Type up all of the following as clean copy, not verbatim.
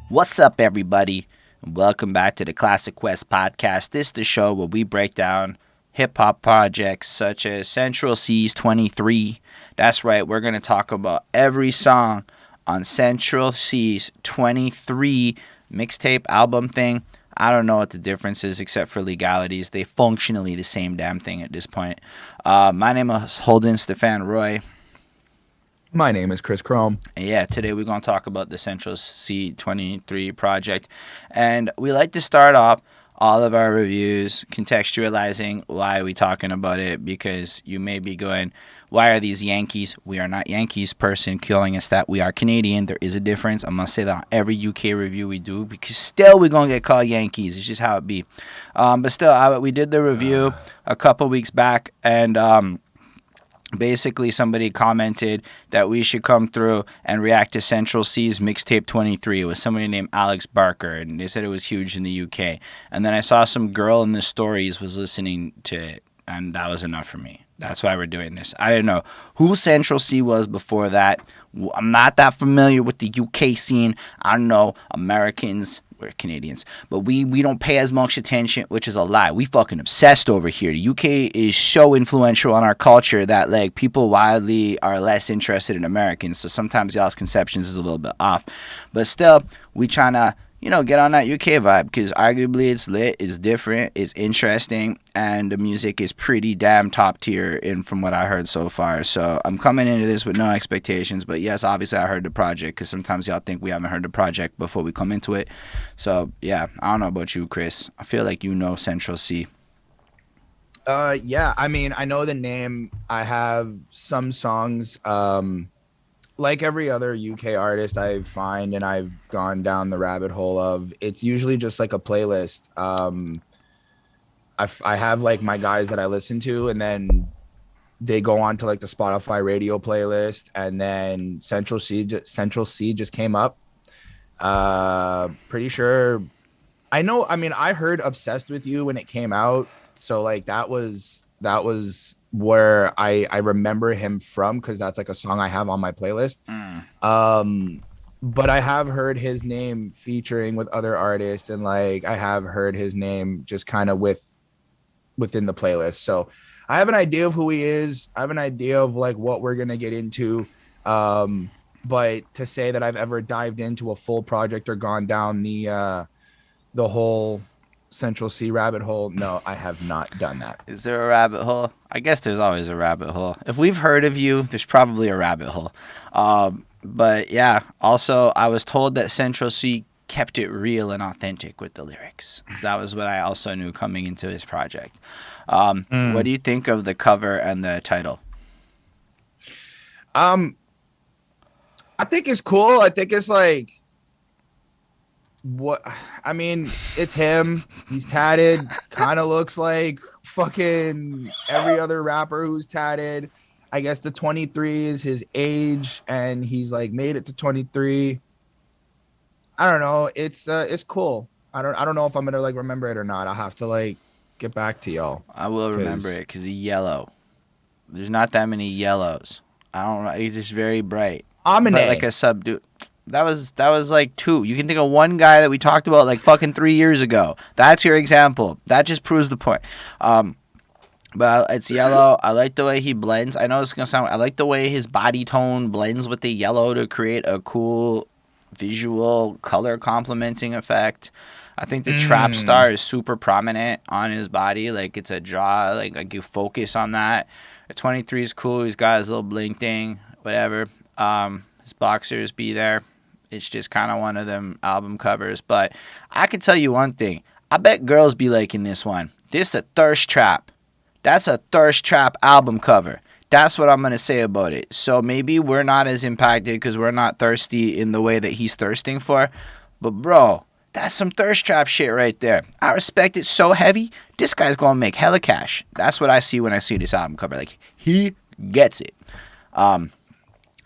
What's up, everybody? And welcome back to the Classic West podcast. This is the show where we break down hip hop projects such as Central Cee's 23. That's right, we're going to talk about every song on Central Cee's 23 mixtape album thing. I don't know what the difference is except for legalities. They functionally the same damn thing at this point. My name is Holden Stephan Roy. My name is Chris Chrome. And yeah, today we're going to talk about the Central Cee 23 project. And we like to start off all of our reviews contextualizing why are we talking about it, because you may be going, why are these Yankees? We are not Yankees. Person killing us that we are Canadian. There is a difference. I'm going to say that on every UK review we do, because still we're going to get called Yankees. It's just how it be. But still, we did the review a couple weeks back, and basically somebody commented that we should come through and react to Central Cee's mixtape 23. It was somebody named Alex Barker, and they said it was huge in the UK. And then I saw some girl in the stories was listening to it, and that was enough for me. That's why we're doing this. I didn't know who Central Cee was before that. I'm not that familiar with the UK scene. I don't know Americans. We're Canadians, but we don't pay as much attention, which is a lie. We fucking obsessed over here. The UK is so influential on our culture that like people wildly are less interested in Americans. So sometimes y'all's conceptions is a little bit off, but still we trying to get on that UK vibe, because arguably it's lit, it's different, it's interesting, and the music is pretty damn top tier in from what I heard so far. So I'm coming into this with no expectations, but yes, obviously I heard the project, because sometimes y'all think we haven't heard the project before we come into it. So yeah, I don't know about you, Chris. I feel like you know Central Cee. Yeah, I mean, I know the name. I have some songs. Like every other UK artist I find and I've gone down the rabbit hole of, it's usually just like a playlist. I have like my guys that I listen to, and then they go on to like the Spotify radio playlist, and then Central Cee just came up. Pretty sure. I know. I mean, I heard "Obsessed with You" when it came out, so like that was where I remember him from, because that's like a song I have on my playlist. But I have heard his name featuring with other artists, and like I have heard his name just kind of within the playlist. So I have an idea of who he is. I have an idea of like what we're gonna get into. But to say that I've ever dived into a full project or gone down the whole Central Cee rabbit hole, no, I have not done that. Is there a rabbit hole? I guess there's always a rabbit hole. If we've heard of you, there's probably a rabbit hole. But yeah, also I was told that Central Cee kept it real and authentic with the lyrics. That was what I also knew coming into this project. What do you think of the cover and the title? I think it's cool. I think it's like, what I mean, it's him. He's tatted, kind of looks like fucking every other rapper who's tatted. I guess the 23 is his age, and he's like made it to 23. I don't know. It's cool. I don't know if I'm gonna like remember it or not. I'll have to like get back to y'all. I will remember it because he's yellow. There's not that many yellows. I don't know. He's just very bright. But like a subdued. That was like two. You can think of one guy that we talked about like fucking 3 years ago. That's your example. That just proves the point. But it's yellow. I like the way he blends. I know it's gonna sound. I like the way his body tone blends with the yellow to create a cool visual color complementing effect. I think the trap star is super prominent on his body. Like it's a draw. Like you focus on that. The 23 is cool. He's got his little bling thing. Whatever. His boxers be there. It's just kind of one of them album covers. But I can tell you one thing. I bet girls be liking this one. This a thirst trap. That's a thirst trap album cover. That's what I'm going to say about it. So maybe we're not as impacted because we're not thirsty in the way that he's thirsting for. But bro, that's some thirst trap shit right there. I respect it so heavy. This guy's going to make hella cash. That's what I see when I see this album cover. Like, he gets it.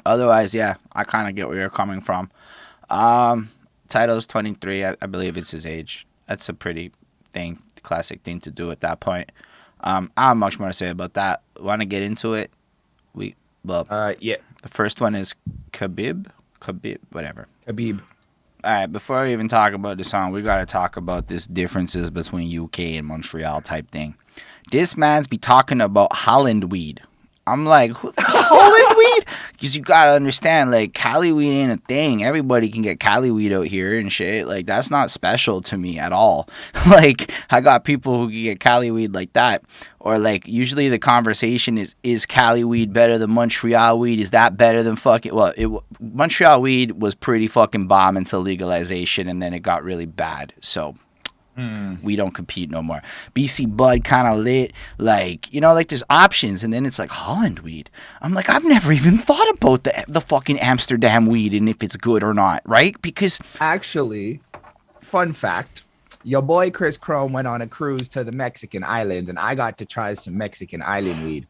Otherwise, yeah, I kind of get where you're coming from. Title's 23. I believe it's his age. That's a pretty classic thing to do at that point. I don't have much more to say about that. Want to get into it? Yeah. The first one is Khabib, whatever. Khabib. All right, before we even talk about the song, we got to talk about this differences between UK and Montreal type thing. This man's be talking about Holland weed. I'm like, who, Holland weed? Because you got to understand, like, Cali weed ain't a thing. Everybody can get Cali weed out here and shit. Like, that's not special to me at all. Like, I got people who can get Cali weed like that. Or, like, usually the conversation is Cali weed better than Montreal weed? Is that better than fucking... Well, Montreal weed was pretty fucking bomb until legalization, and then it got really bad. So... we don't compete no more. BC Bud kind of lit, like, you know, like there's options, and then it's like Holland weed. I'm like, I've never even thought about the fucking Amsterdam weed and if it's good or not, right? Because Actually, fun fact, your boy Chris Chrome went on a cruise to the Mexican islands, and I got to try some Mexican island weed.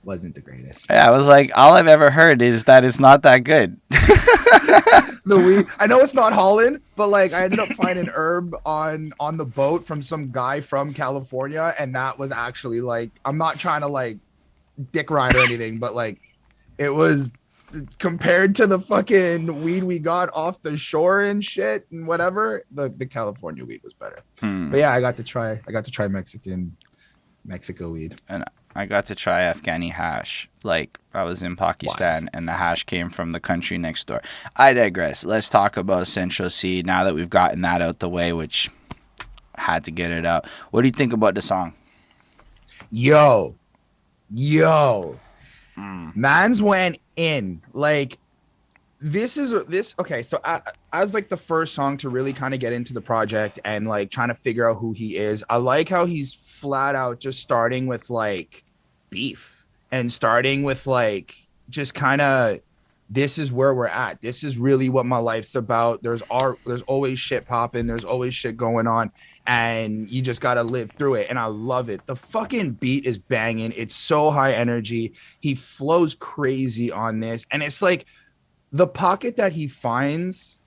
Wasn't the greatest. yeah, I was like, all I've ever heard is that it's not that good. The weed, I know it's not Holland, but like I ended up finding herb on the boat from some guy from California, and that was actually like, I'm not trying to like dick ride or anything, but like it was compared to the fucking weed we got off the shore and shit and whatever, the California weed was better. But yeah, I got to try Mexico weed. And I got to try Afghani hash. Like, I was in Pakistan, and the hash came from the country next door. I digress. Let's talk about Central Cee now that we've gotten that out the way, which had to get it out. What do you think about the song? Yo, Mans went in like this. Okay, so as like the first song to really kind of get into the project and like trying to figure out who he is, I like how he's flat out just starting with like beef and starting with like just kind of, this is where we're at, this is really what my life's about. There's always shit popping, there's always shit going on, and you just got to live through it. And I love it. The fucking beat is banging, it's so high energy, he flows crazy on this, and it's like the pocket that he finds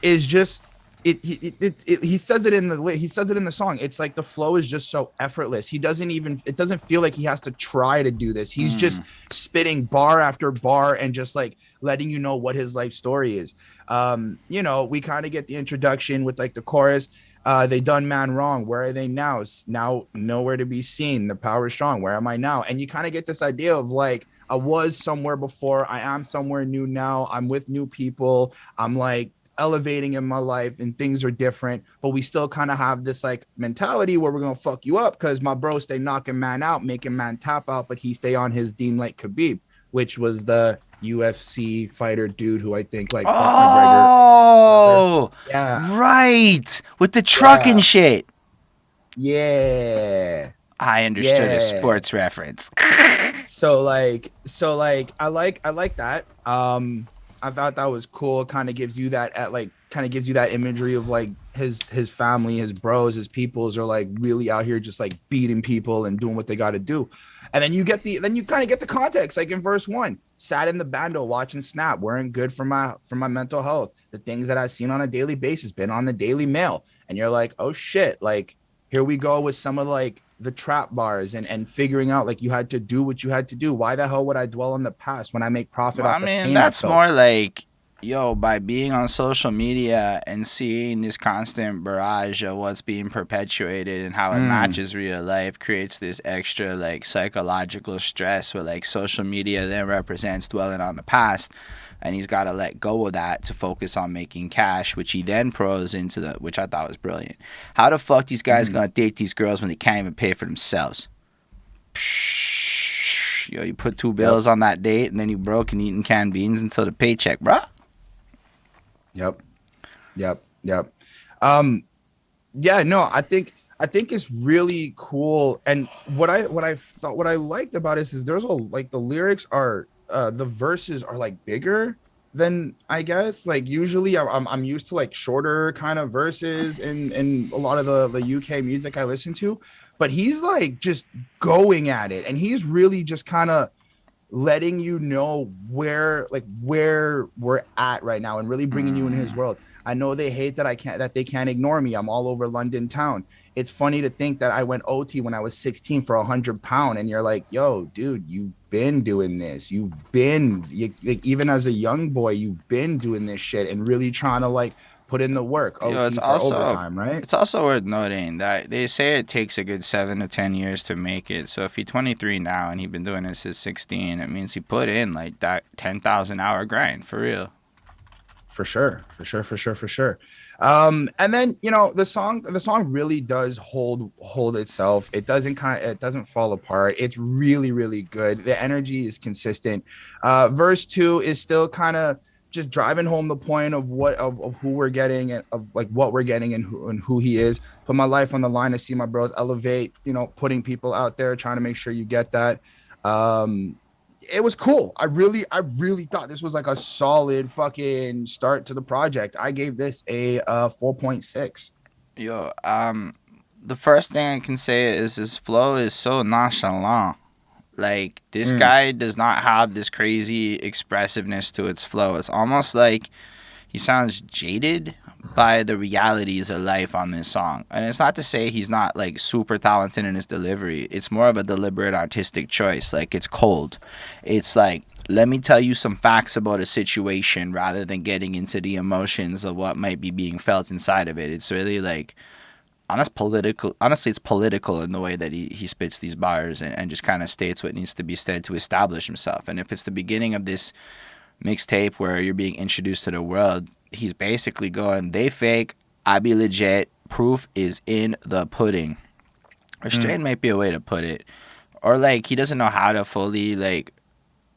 is just he says it in the song. It's like the flow is just so effortless. It doesn't feel like he has to try to do this. He's just spitting bar after bar and just like letting you know what his life story is. You know, we kind of get the introduction with like the chorus. They done man wrong. Where are they now? Now nowhere to be seen. The power is strong. Where am I now? And you kind of get this idea of like, I was somewhere before, I am somewhere new now. I'm with new people. I'm like elevating in my life and things are different, but we still kind of have this like mentality where we're gonna fuck you up because my bro stay knocking man out, making man tap out, but he stay on his Dean like Khabib, which was the UFC fighter dude who I think like oh McGregor. Yeah, right, with the truck and shit. Yeah, I understood a sports reference. so like I like that. I thought that was cool. Kind of gives you that imagery of like his family, his bros, his peoples are like really out here just like beating people and doing what they got to do. And then you kind of get the context, like in verse 1, sat in the bando watching Snap, weren't good for my mental health. The things that I've seen on a daily basis, been on the Daily Mail. And you're like, oh shit, like here we go with some of like the trap bars and figuring out like you had to do what you had to do. Why the hell would I dwell on the past when I make profit off the pain? That's more like, yo, by being on social media and seeing this constant barrage of what's being perpetuated and how it matches real life creates this extra like psychological stress where like social media then represents dwelling on the past. And he's got to let go of that to focus on making cash, which he then pros into which I thought was brilliant. How the fuck these guys gonna date these girls when they can't even pay for themselves? Yo, you put $2 on that date and then you broke and eating canned beans until the paycheck, bro. Yep. Yeah, no, I think it's really cool. And what I liked about it is there's like the lyrics are the verses are like bigger than I guess like usually I'm used to like shorter kind of verses in a lot of the UK music I listen to, but he's like just going at it and he's really just kind of letting you know where we're at right now and really bringing you in his world. I know they hate that they can't ignore me. I'm all over London town. It's funny to think that I went OT when I was 16 for 100 pound. And you're like, yo, dude, you've been doing this. Like, even as a young boy, you've been doing this shit and really trying to like put in the work, Yo, OT for overtime, right? it's also worth noting that they say it takes a good 7 to 10 years to make it. So if he's 23 now and he's been doing this since 16, it means he put in like that 10,000 hour grind for real. For sure, for sure, for sure, for sure. And then the song really does hold itself. It doesn't fall apart. It's really, really good. The energy is consistent. Verse 2 is still kind of just driving home the point of of who we're getting, and of like what we're getting, and who he is. Put my life on the line to see my bros elevate, putting people out there, trying to make sure you get that. It was cool. I really thought this was like a solid fucking start to the project. I gave this a 4.6. Yo, the first thing I can say is his flow is so nonchalant. Like this guy does not have this crazy expressiveness to its flow. It's almost like he sounds jaded by the realities of life on this song. And it's not to say he's not like super talented in his delivery. It's more of a deliberate artistic choice. Like it's cold. It's like, let me tell you some facts about a situation rather than getting into the emotions of what might be being felt inside of it. It's really like honestly, it's political in the way that he spits these bars, and just kind of states what needs to be said to establish himself. And if it's the beginning of this mixtape where you're being introduced to the world, he's basically going, they fake, I be legit, proof is in the pudding. Restrained might be a way to put it. Or like he doesn't know how to fully like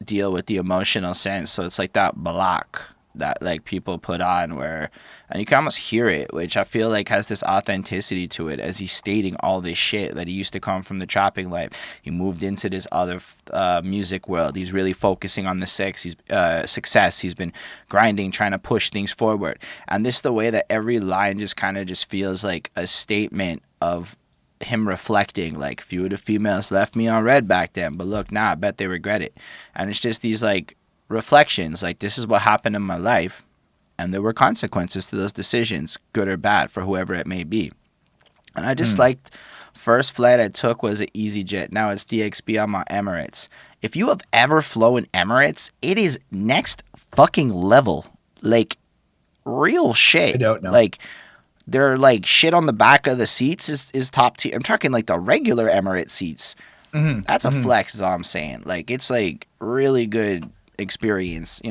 deal with the emotional sense, so it's like that block that like people put on where, and you can almost hear it, which I feel like has this authenticity to it as he's stating all this shit that he used to come from the trapping life. He moved into this other music world. He's really focusing on the success. He's been grinding, trying to push things forward. And this is the way that every line just kind of just feels like a statement of him reflecting, like, few of the females left me on red back then, but look now, I bet they regret it. And it's just these like reflections, like, this is what happened in my life, and there were consequences to those decisions, good or bad, for whoever it may be. And I just liked, first flight I took was an EasyJet. Now it's DXB. I'm on Emirates. If you have ever flown Emirates, it is next fucking level. Like, real shit. I don't know. Like, they're like shit on the back of the seats is top tier. I'm talking like the regular Emirates seats. That's a flex, is all I'm saying. Like, it's like really good experience,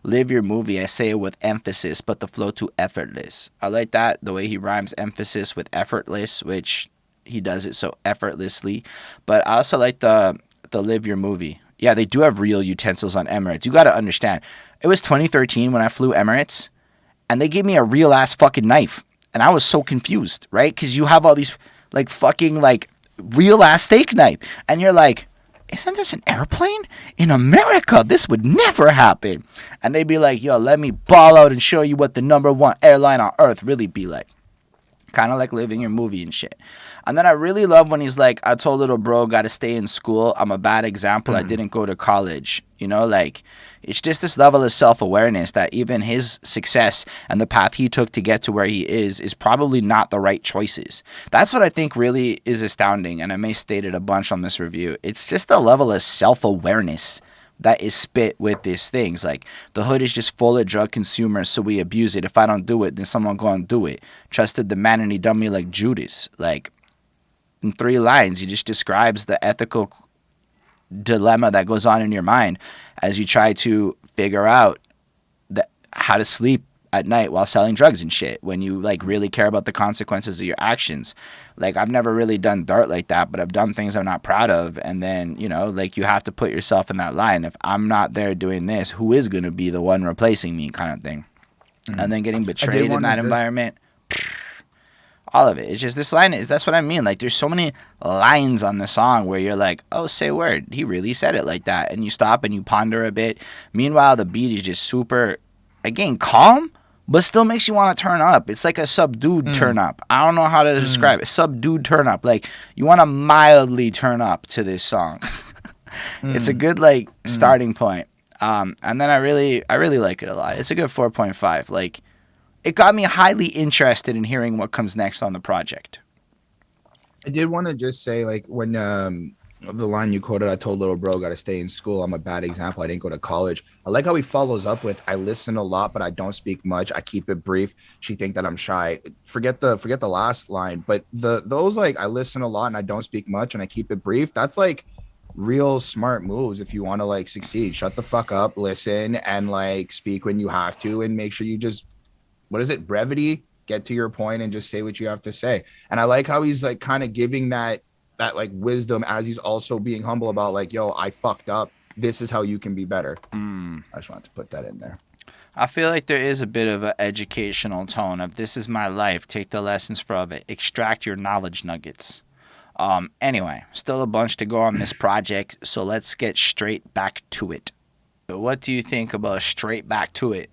live your movie. I say it with emphasis, but the flow too effortless. I like that, the way he rhymes emphasis with effortless, which he does it so effortlessly. But I also like the live your movie. Yeah, they do have real utensils on Emirates. You got to understand, it was 2013 when I flew Emirates, and they gave me a real ass fucking knife, and I was so confused, right? Because you have all these like fucking like real ass steak knife, and you're like, isn't this an airplane? In America, this would never happen. And they'd be like, yo, let me ball out and show you what the #1 airline on earth really be like. Kind of like living your movie and shit. And then I really love when he's like, I told little bro, got to stay in school. I'm a bad example. I didn't go to college. Like, it's just this level of self-awareness that even his success and the path he took to get to where he is probably not the right choices. That's what I think really is astounding, and I may state it a bunch on this review. It's just the level of self-awareness that is spit with these things. Like, the hood is just full of drug consumers, so we abuse it. If I don't do it, then someone go and do it. Trusted the man and he done me like Judas. Like, in 3 lines, he just describes the ethical dilemma that goes on in your mind as you try to figure out how to sleep at night while selling drugs and shit, when you like really care about the consequences of your actions. Like, I've never really done dirt like that, but I've done things I'm not proud of, and then like, you have to put yourself in that line. If I'm not there doing this, who is going to be the one replacing me, kind of thing. And then getting betrayed in that environment, all of it. It's just, this line that's what I mean. Like, there's so many lines on the song where you're like, oh, say word, he really said it like that, and you stop and you ponder a bit. Meanwhile, the beat is just super, again, calm, but still makes you want to turn up. It's like a subdued turn up. I don't know how to describe it. Subdued turn up. Like, you want to mildly turn up to this song. It's a good like starting point. And then I really like it a lot. It's a good 4.5. Like, it got me highly interested in hearing what comes next on the project. I did want to just say, like, when The line you quoted, I told little bro, got to stay in school. I'm a bad example. I didn't go to college. I like how he follows up with, I listen a lot, but I don't speak much. I keep it brief. She think that I'm shy. Forget the last line, but those like I listen a lot and I don't speak much and I keep it brief. That's like real smart moves if you want to like succeed. Shut the fuck up, listen, and like speak when you have to, and make sure you just what is it, brevity, get to your point and just say what you have to say. And I like how he's like kind of giving that like wisdom as he's also being humble about like, yo, I fucked up, this is how you can be better. I just wanted to put that in there. I feel like there is a bit of an educational tone of this is my life. Take the lessons from it. Extract your knowledge nuggets. Anyway, still a bunch to go on this project, so let's get straight back to it. So what do you think about straight back to it?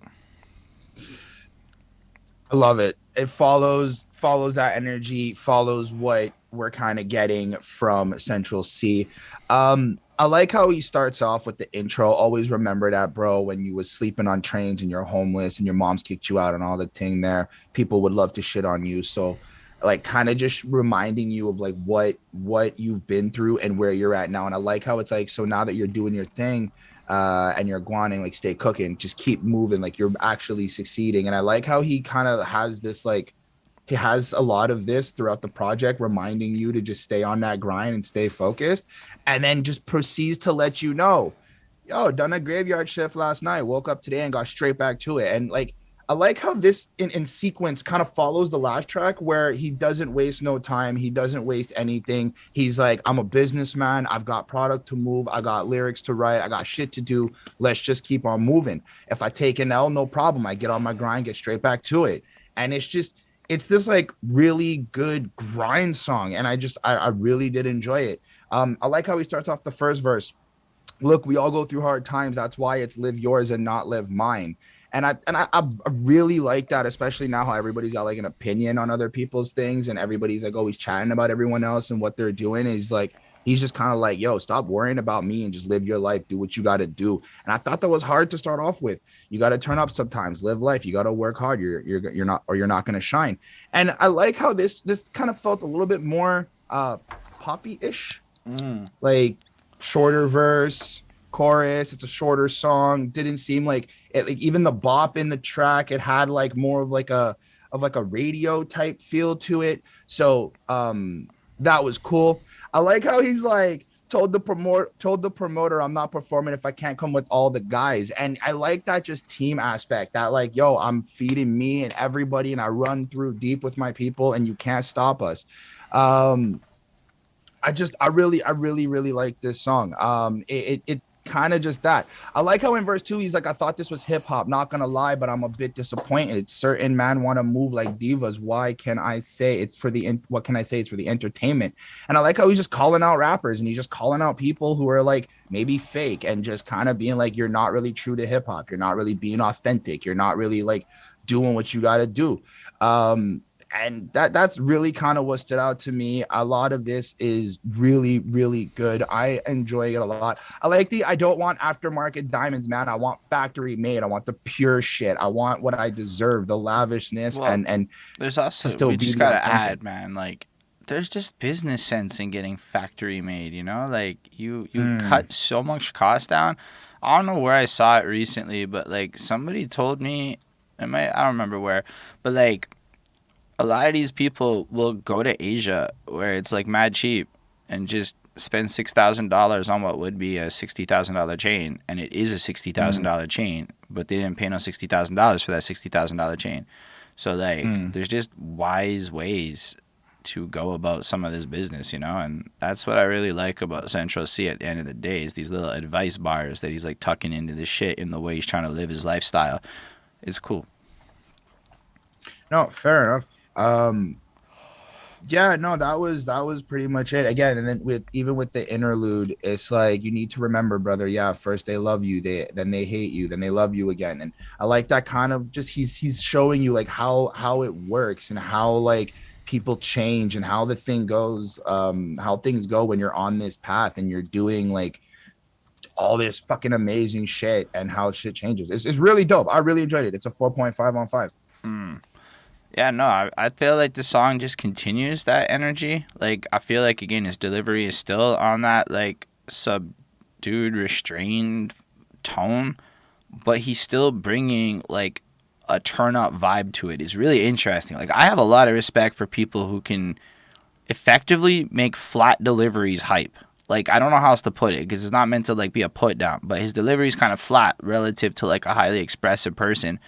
I love it. It follows that energy, follows what we're kind of getting from Central Cee. I like how he starts off with the intro. Always remember that, bro, when you was sleeping on trains and you're homeless and your mom's kicked you out and all the thing there. People would love to shit on you. So like kind of just reminding you of like what you've been through and where you're at now. And I like how it's like, so now that you're doing your thing, and you're guaning, like stay cooking, just keep moving, like you're actually succeeding. And I like how he kind of has this like he has a lot of this throughout the project, reminding you to just stay on that grind and stay focused, and then just proceeds to let you know, yo, done a graveyard shift last night, woke up today and got straight back to it. And like I like how this in sequence kind of follows the last track where he doesn't waste no time. He doesn't waste anything. He's like, I'm a businessman. I've got product to move. I got lyrics to write. I got shit to do. Let's just keep on moving. If I take an L, no problem. I get on my grind, get straight back to it. And it's this like really good grind song. And I really did enjoy it. I like how he starts off the first verse. Look, we all go through hard times. That's why it's live yours and not live mine. And I really like that, especially now how everybody's got like an opinion on other people's things and everybody's like always chatting about everyone else and what they're doing. Is like he's just kind of like, yo, stop worrying about me and just live your life, do what you got to do. And I thought that was hard to start off with. You got to turn up sometimes, live life. You got to work hard. You're not going to shine. And I like how this kind of felt a little bit more poppy-ish, like shorter verse, chorus. It's a shorter song. Didn't seem like it, like even the bop in the track, it had like more of like a radio type feel to it. So that was cool. I like how he's like told the promoter I'm not performing if I can't come with all the guys. And I like that just team aspect, that like, yo, I'm feeding me and everybody and I run through deep with my people and you can't stop us. I really like this song. It's kind of just that. I like how in verse 2 he's like, I thought this was hip hop, not gonna lie, but I'm a bit disappointed. Certain man want to move like divas. Why can I say it's for the what can I say, it's for the entertainment? And I like how he's just calling out rappers and he's just calling out people who are like maybe fake and just kind of being like, you're not really true to hip hop, you're not really being authentic, you're not really like doing what you got to do. And that's really kind of what stood out to me. A lot of this is really, really good. I enjoy it a lot. I like I don't want aftermarket diamonds, man. I want factory made. I want the pure shit. I want what I deserve, the lavishness, Well, and there's also still we be just the gotta authentic. add, man. Like, there's just business sense in getting factory made. You know, like you cut so much cost down. I don't know where I saw it recently, but like somebody told me, I don't remember where, but like a lot of these people will go to Asia where it's like mad cheap and just spend $6,000 on what would be a $60,000 chain, and it is a $60,000 chain, but they didn't pay no $60,000 for that $60,000 chain. So like, there's just wise ways to go about some of this business, you know, and that's what I really like about Central Cee at the end of the day is these little advice bars that he's like tucking into this shit in the way he's trying to live his lifestyle. It's cool. No, fair enough. Um, yeah, no, that was pretty much it. Again, and then with the interlude, it's like you need to remember, brother. Yeah, first they love you, then they hate you, then they love you again. And I like that kind of just he's showing you like how it works and how like people change and how the thing goes, how things go when you're on this path and you're doing like all this fucking amazing shit and how shit changes. It's really dope. I really enjoyed it. It's a 4.5 on 5. Yeah, no, I feel like the song just continues that energy. Like, I feel like, again, his delivery is still on that, like, subdued, restrained tone, but he's still bringing, like, a turn up vibe to it. It's really interesting. Like, I have a lot of respect for people who can effectively make flat deliveries hype. Like, I don't know how else to put it because it's not meant to, like, be a put down, but his delivery is kind of flat relative to, like, a highly expressive person,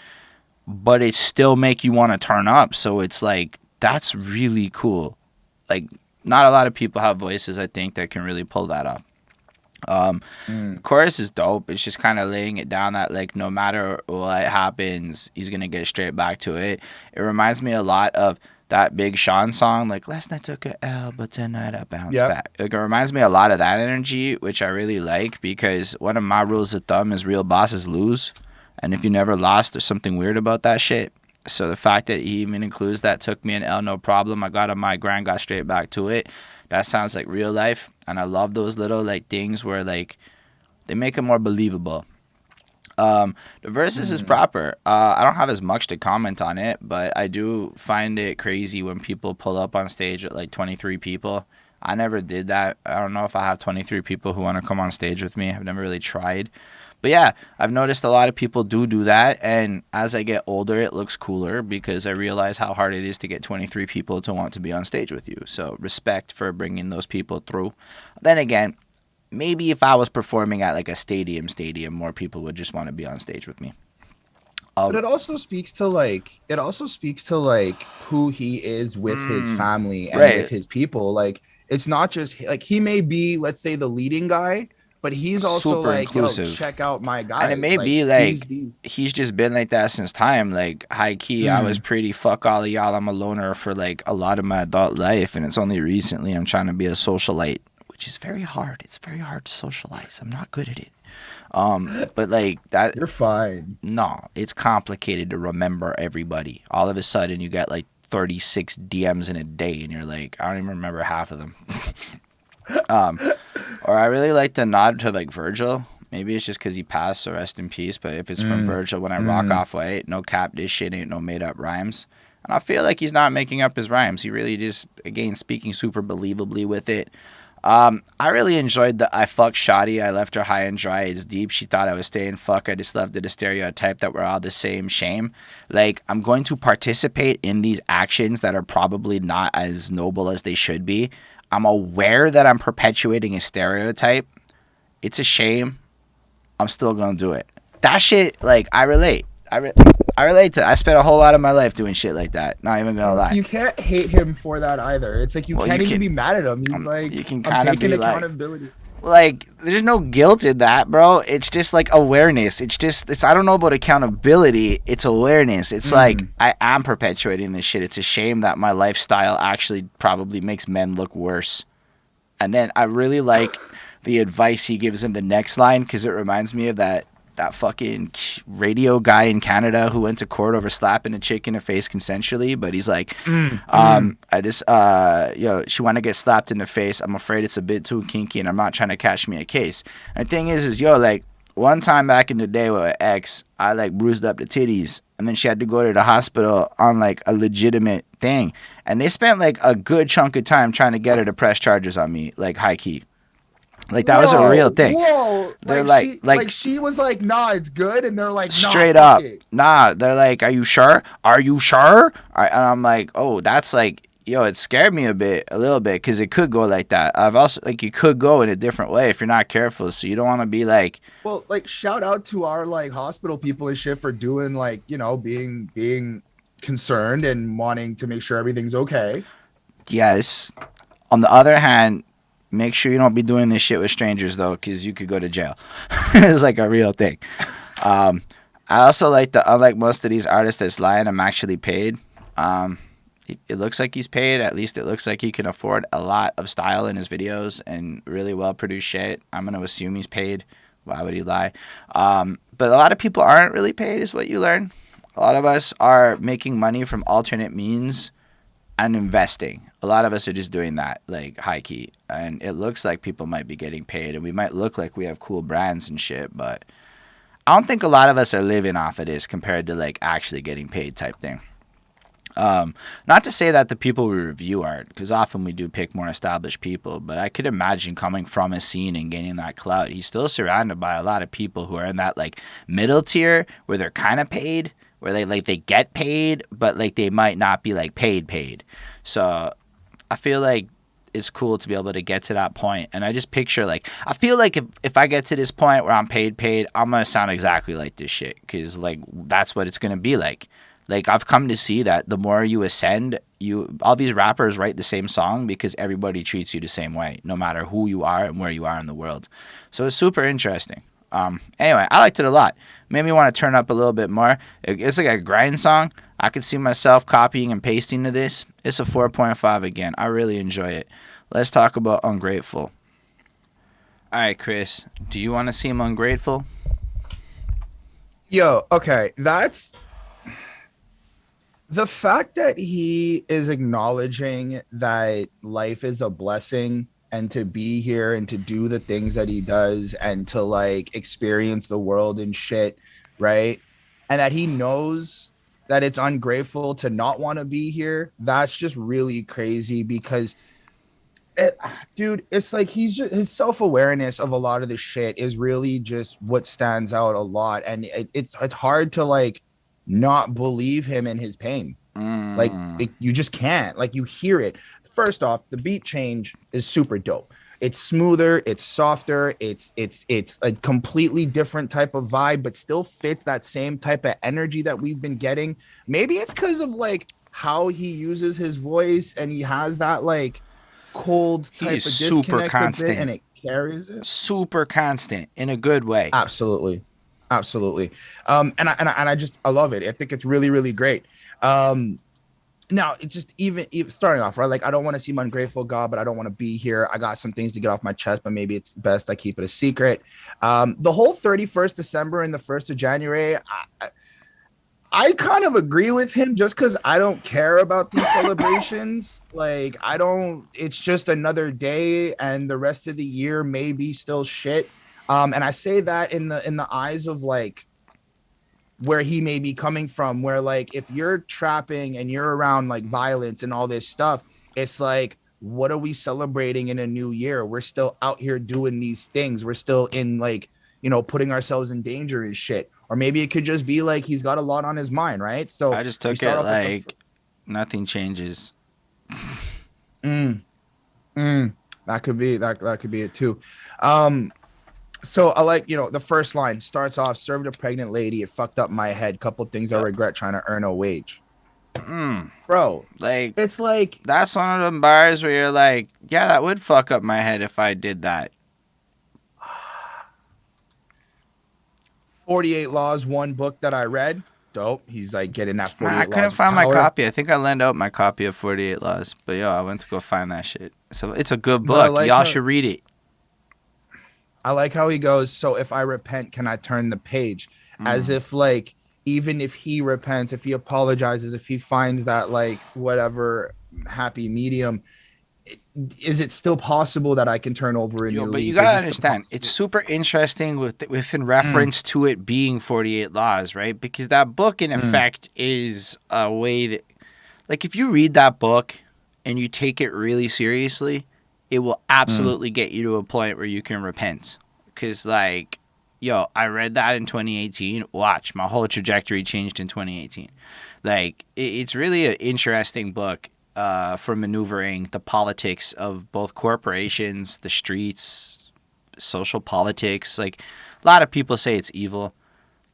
but it still make you want to turn up. So it's like, that's really cool. Like, not a lot of people have voices, I think, that can really pull that off. The chorus is dope. It's just kind of laying it down that, like, no matter what happens, he's gonna get straight back to it. It reminds me a lot of that Big Sean song, like, last night took a L, but tonight I bounce Yep. back. Like, it reminds me a lot of that energy, which I really like, because one of my rules of thumb is real bosses lose. And if you never lost, there's something weird about that shit. So the fact that he even includes that, took me an L, no problem. I got on my grind, got straight back to it. That sounds like real life. And I love those little, like, things where, like, they make it more believable. The verses is proper. I don't have as much to comment on it, but I do find it crazy when people pull up on stage with, like, 23 people. I never did that. I don't know if I have 23 people who want to come on stage with me. I've never really tried. But yeah, I've noticed a lot of people do that, and as I get older, it looks cooler because I realize how hard it is to get 23 people to want to be on stage with you. So respect for bringing those people through. Then again, maybe if I was performing at, like, a stadium, more people would just want to be on stage with me. But it also speaks to like who he is with his family and with Right. his people. Like, it's not just like he may be, let's say, the leading guy, but he's also Super like, yo, inclusive. check out my guys. And it may be these like he's just been like that since time. Like, high key, I was pretty fuck all of y'all. I'm a loner for, like, a lot of my adult life, and it's only recently I'm trying to be a socialite, which is very hard. It's very hard to socialize. I'm not good at it. But, like, that, You're fine. no, it's complicated to remember everybody. All of a sudden, you get, like, 36 DMs in a day, and you're like, I don't even remember half of them. Or I really like the nod to, like, Virgil. Maybe it's just because he passed, so rest in peace. But if it's from Virgil, when I rock off white, no cap, this shit ain't no made up rhymes. And I feel like he's not making up his rhymes. He really just, again, speaking super believably with it. I really enjoyed the I fuck Shotty. I left her high and dry. It's deep. She thought I was staying fuck. I just left it a stereotype that we're all the same. Shame. Like, I'm going to participate in these actions that are probably not as noble as they should be. I'm aware that I'm perpetuating a stereotype. It's a shame. I'm still going to do it. That shit, like, I relate. I relate to. I spent a whole lot of my life doing shit like that. Not even gonna lie. You can't hate him for that either. It's like you can't even be mad at him. He's like, you can I'm kind of taking be accountability. like, there's no guilt in that, bro. It's just like awareness. It's I don't know about accountability. It's awareness. It's like, I am perpetuating this shit. It's a shame that my lifestyle actually probably makes men look worse. And then I really like the advice he gives in the next line, because it reminds me of that fucking radio guy in Canada who went to court over slapping a chick in the face consensually, but he's like, I just, she want to get slapped in the face. I'm afraid it's a bit too kinky, and I'm not trying to catch me a case. And the thing is, like, one time back in the day with an ex, I, like, bruised up the titties, and then she had to go to the hospital on, like, a legitimate thing. And they spent, like, a good chunk of time trying to get her to press charges on me, like, high key. Like, that was a real thing. Whoa! They're like she was like, nah, it's good, and they're like, nah, straight fuck up, it. nah. They're like, are you sure? Are you sure? And I'm like, oh, that's like, yo, it scared me a little bit, because it could go like that. I've also, like, you could go in a different way if you're not careful. So you don't want to be like, well, like, shout out to our, like, hospital people and shit for doing, like, you know, being concerned and wanting to make sure everything's okay. yes. On the other hand, make sure you don't be doing this shit with strangers, though, because you could go to jail. It's like a real thing. I also like unlike most of these artists that's lying, I'm actually paid. It looks like he's paid. At least it looks like he can afford a lot of style in his videos and really well produced shit. I'm going to assume he's paid. Why would he lie? But a lot of people aren't really paid, is what you learn. A lot of us are making money from alternate means and investing. A lot of us are just doing that, like, high key. And it looks like people might be getting paid, and we might look like we have cool brands and shit, but I don't think a lot of us are living off of this compared to, like, actually getting paid type thing. Not to say that the people we review aren't, because often we do pick more established people, but I could imagine coming from a scene and gaining that clout, he's still surrounded by a lot of people who are in that like middle tier where they're kind of paid, where they get paid, but like they might not be like paid. So I feel like it's cool to be able to get to that point. And I just picture like I feel like if I get to this point where I'm paid, I'm gonna sound exactly like this shit, because like that's what it's gonna be like. Like I've come to see that the more you ascend, all these rappers write the same song because everybody treats you the same way, no matter who you are and where you are in the world. So it's super interesting. Anyway, I liked it a lot. Made me want to turn up a little bit more. It's like a grind song. I could see myself copying and pasting to this. It's a 4.5 again. I really enjoy it. Let's talk about Ungrateful. All right, Chris, do you want to seem ungrateful? Yo, okay, that's the fact that he is acknowledging that life is a blessing and to be here and to do the things that he does and to like experience the world and shit, right? And that he knows that it's ungrateful to not want to be here. That's just really crazy because dude, it's like he's just his self-awareness of a lot of this shit is really just what stands out a lot. And it's hard to like not believe him in his pain. Like you just can't. Like you hear it. First off, the beat change is super dope. It's smoother, it's softer, it's a completely different type of vibe, but still fits that same type of energy that we've been getting. Maybe it's because of like how he uses his voice and he has that like cold type He's of super disconnect a bit, and constant. it carries it. Super constant in a good way. Absolutely. Absolutely. And I love it. I think it's really, really great. Now it just even starting off, right? Like I don't want to seem ungrateful, God, but I don't want to be here. I got some things to get off my chest, but maybe it's best I keep it a secret. The whole 31st December and the 1st of January, I kind of agree with him just because I don't care about these celebrations. Like I don't, it's just another day and the rest of the year may be still shit. And I say that in the eyes of like where he may be coming from, where like if you're trapping and you're around like violence and all this stuff, it's like, what are we celebrating in a new year? We're still out here doing these things. We're still in like, putting ourselves in danger and shit. Or maybe it could just be like he's got a lot on his mind, right? So I just took it like nothing changes. That could be that could be it too. So I like, the first line starts off, served a pregnant lady. It fucked up my head. Couple things I regret trying to earn a wage. Bro, like it's like that's one of them bars where you're like, yeah, that would fuck up my head if I did that. 48 Laws, one book that I read. Dope. He's like getting that 48 I couldn't laws find my power. copy. I think I lent out my copy of 48 Laws. But yo, I went to go find that shit. So it's a good book. Like Y'all should read it. I like how he goes, so if I repent, can I turn the page? As if like, even if he repents, if he apologizes, if he finds that like whatever happy medium, is it still possible that I can turn over a new leaf? But you gotta understand, it's super interesting within reference to it being 48 Laws, right? Because that book, in effect, is a way that, like, if you read that book and you take it really seriously, it will absolutely get you to a point where you can repent. Because, like, I read that in 2018. Watch, my whole trajectory changed in 2018. Like, it's really an interesting book. For maneuvering the politics of both corporations, the streets, social politics. Like, a lot of people say it's evil,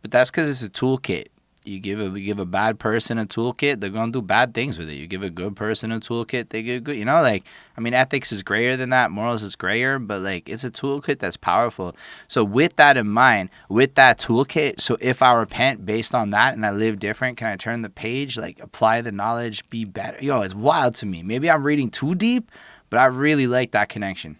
but that's because it's a toolkit. You give a bad person a toolkit, they're gonna do bad things with it. You give a good person a toolkit, they get good. Like, I mean, ethics is grayer than that, morals is grayer, but like, it's a toolkit that's powerful. So with that in mind, with that toolkit, so if I repent based on that and I live different, can I turn the page, like apply the knowledge, be better? It's wild to me. Maybe I'm reading too deep, but I really like that connection.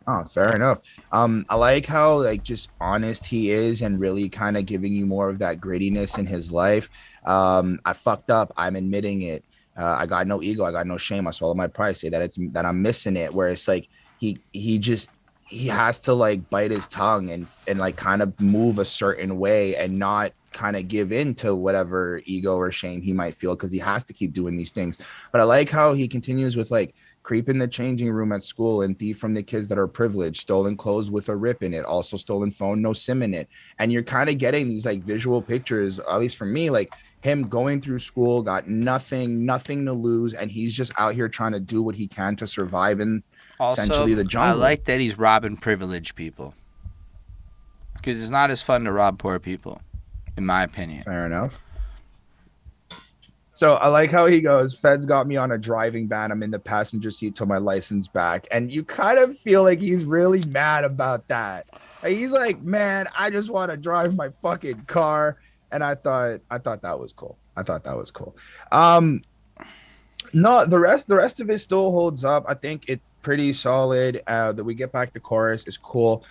Oh, fair enough. I like how like just honest he is and really kind of giving you more of that grittiness in his life. I fucked up. I'm admitting it. I got no ego. I got no shame. I swallow my pride. Say that I'm missing it. Where it's like he he has to like bite his tongue and like kind of move a certain way and not kind of give in to whatever ego or shame he might feel because he has to keep doing these things. But I like how he continues with like creep in the changing room at school and thief from the kids that are privileged, stolen clothes with a rip in it, also stolen phone, no sim in it. And you're kind of getting these like visual pictures, at least for me, like him going through school, got nothing to lose, and he's just out here trying to do what he can to survive in Also, essentially the I jungle. like that he's robbing privileged people because it's not as fun to rob poor people, in my opinion. Fair enough. So I like how he goes, Feds got me on a driving ban. I'm in the passenger seat till my license back. And you kind of feel like he's really mad about that. Like, he's like, man, I just want to drive my fucking car. And I thought that was cool. I thought that was cool. Um, no, the rest of it still holds up. I think it's pretty solid. That we get back to chorus is cool.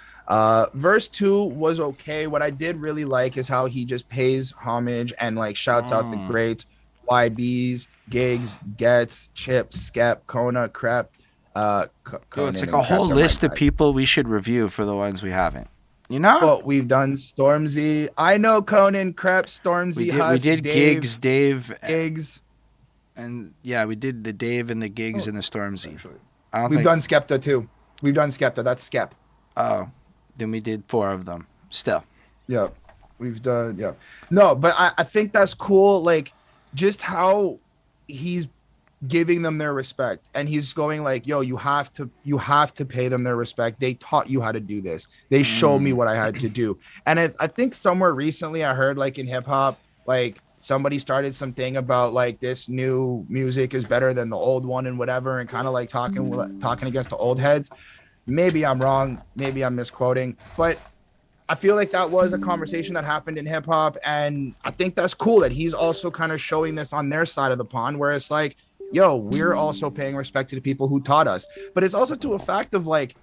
Verse two was okay. What I did really like is how he just pays homage and like shouts out the Mm. greats, YBs, gigs, gets, chips, skep, Kona, crep, Yo, it's Conan like and a crep whole are my list of guys. people we should review for the ones we haven't. You know? Well, we've done Stormzy. I know Conan, crep, We Stormzy, did we Huss, did Dave, gigs, Dave, gigs. and yeah, we did the Dave and the gigs Oh, and the Stormzy. actually, I don't we've think. done Skepta too. We've done Skepta. That's Skep. Oh, then we did four of them. Still. Yeah, we've done. Yeah, no, but I think that's cool. Like, just how he's giving them their respect, and he's going like, "Yo, you have to pay them their respect. They taught you how to do this. They showed me Mm. what I had to do." And I think somewhere recently I heard like in hip hop, like somebody started something about like this new music is better than the old one and whatever, and kind of like talking against the old heads. Maybe I'm wrong. Maybe I'm misquoting, but I feel like that was a conversation that happened in hip hop. And I think that's cool that he's also kind of showing this on their side of the pond, where it's like, yo, we're also paying respect to the people who taught us. But it's also to a fact of like,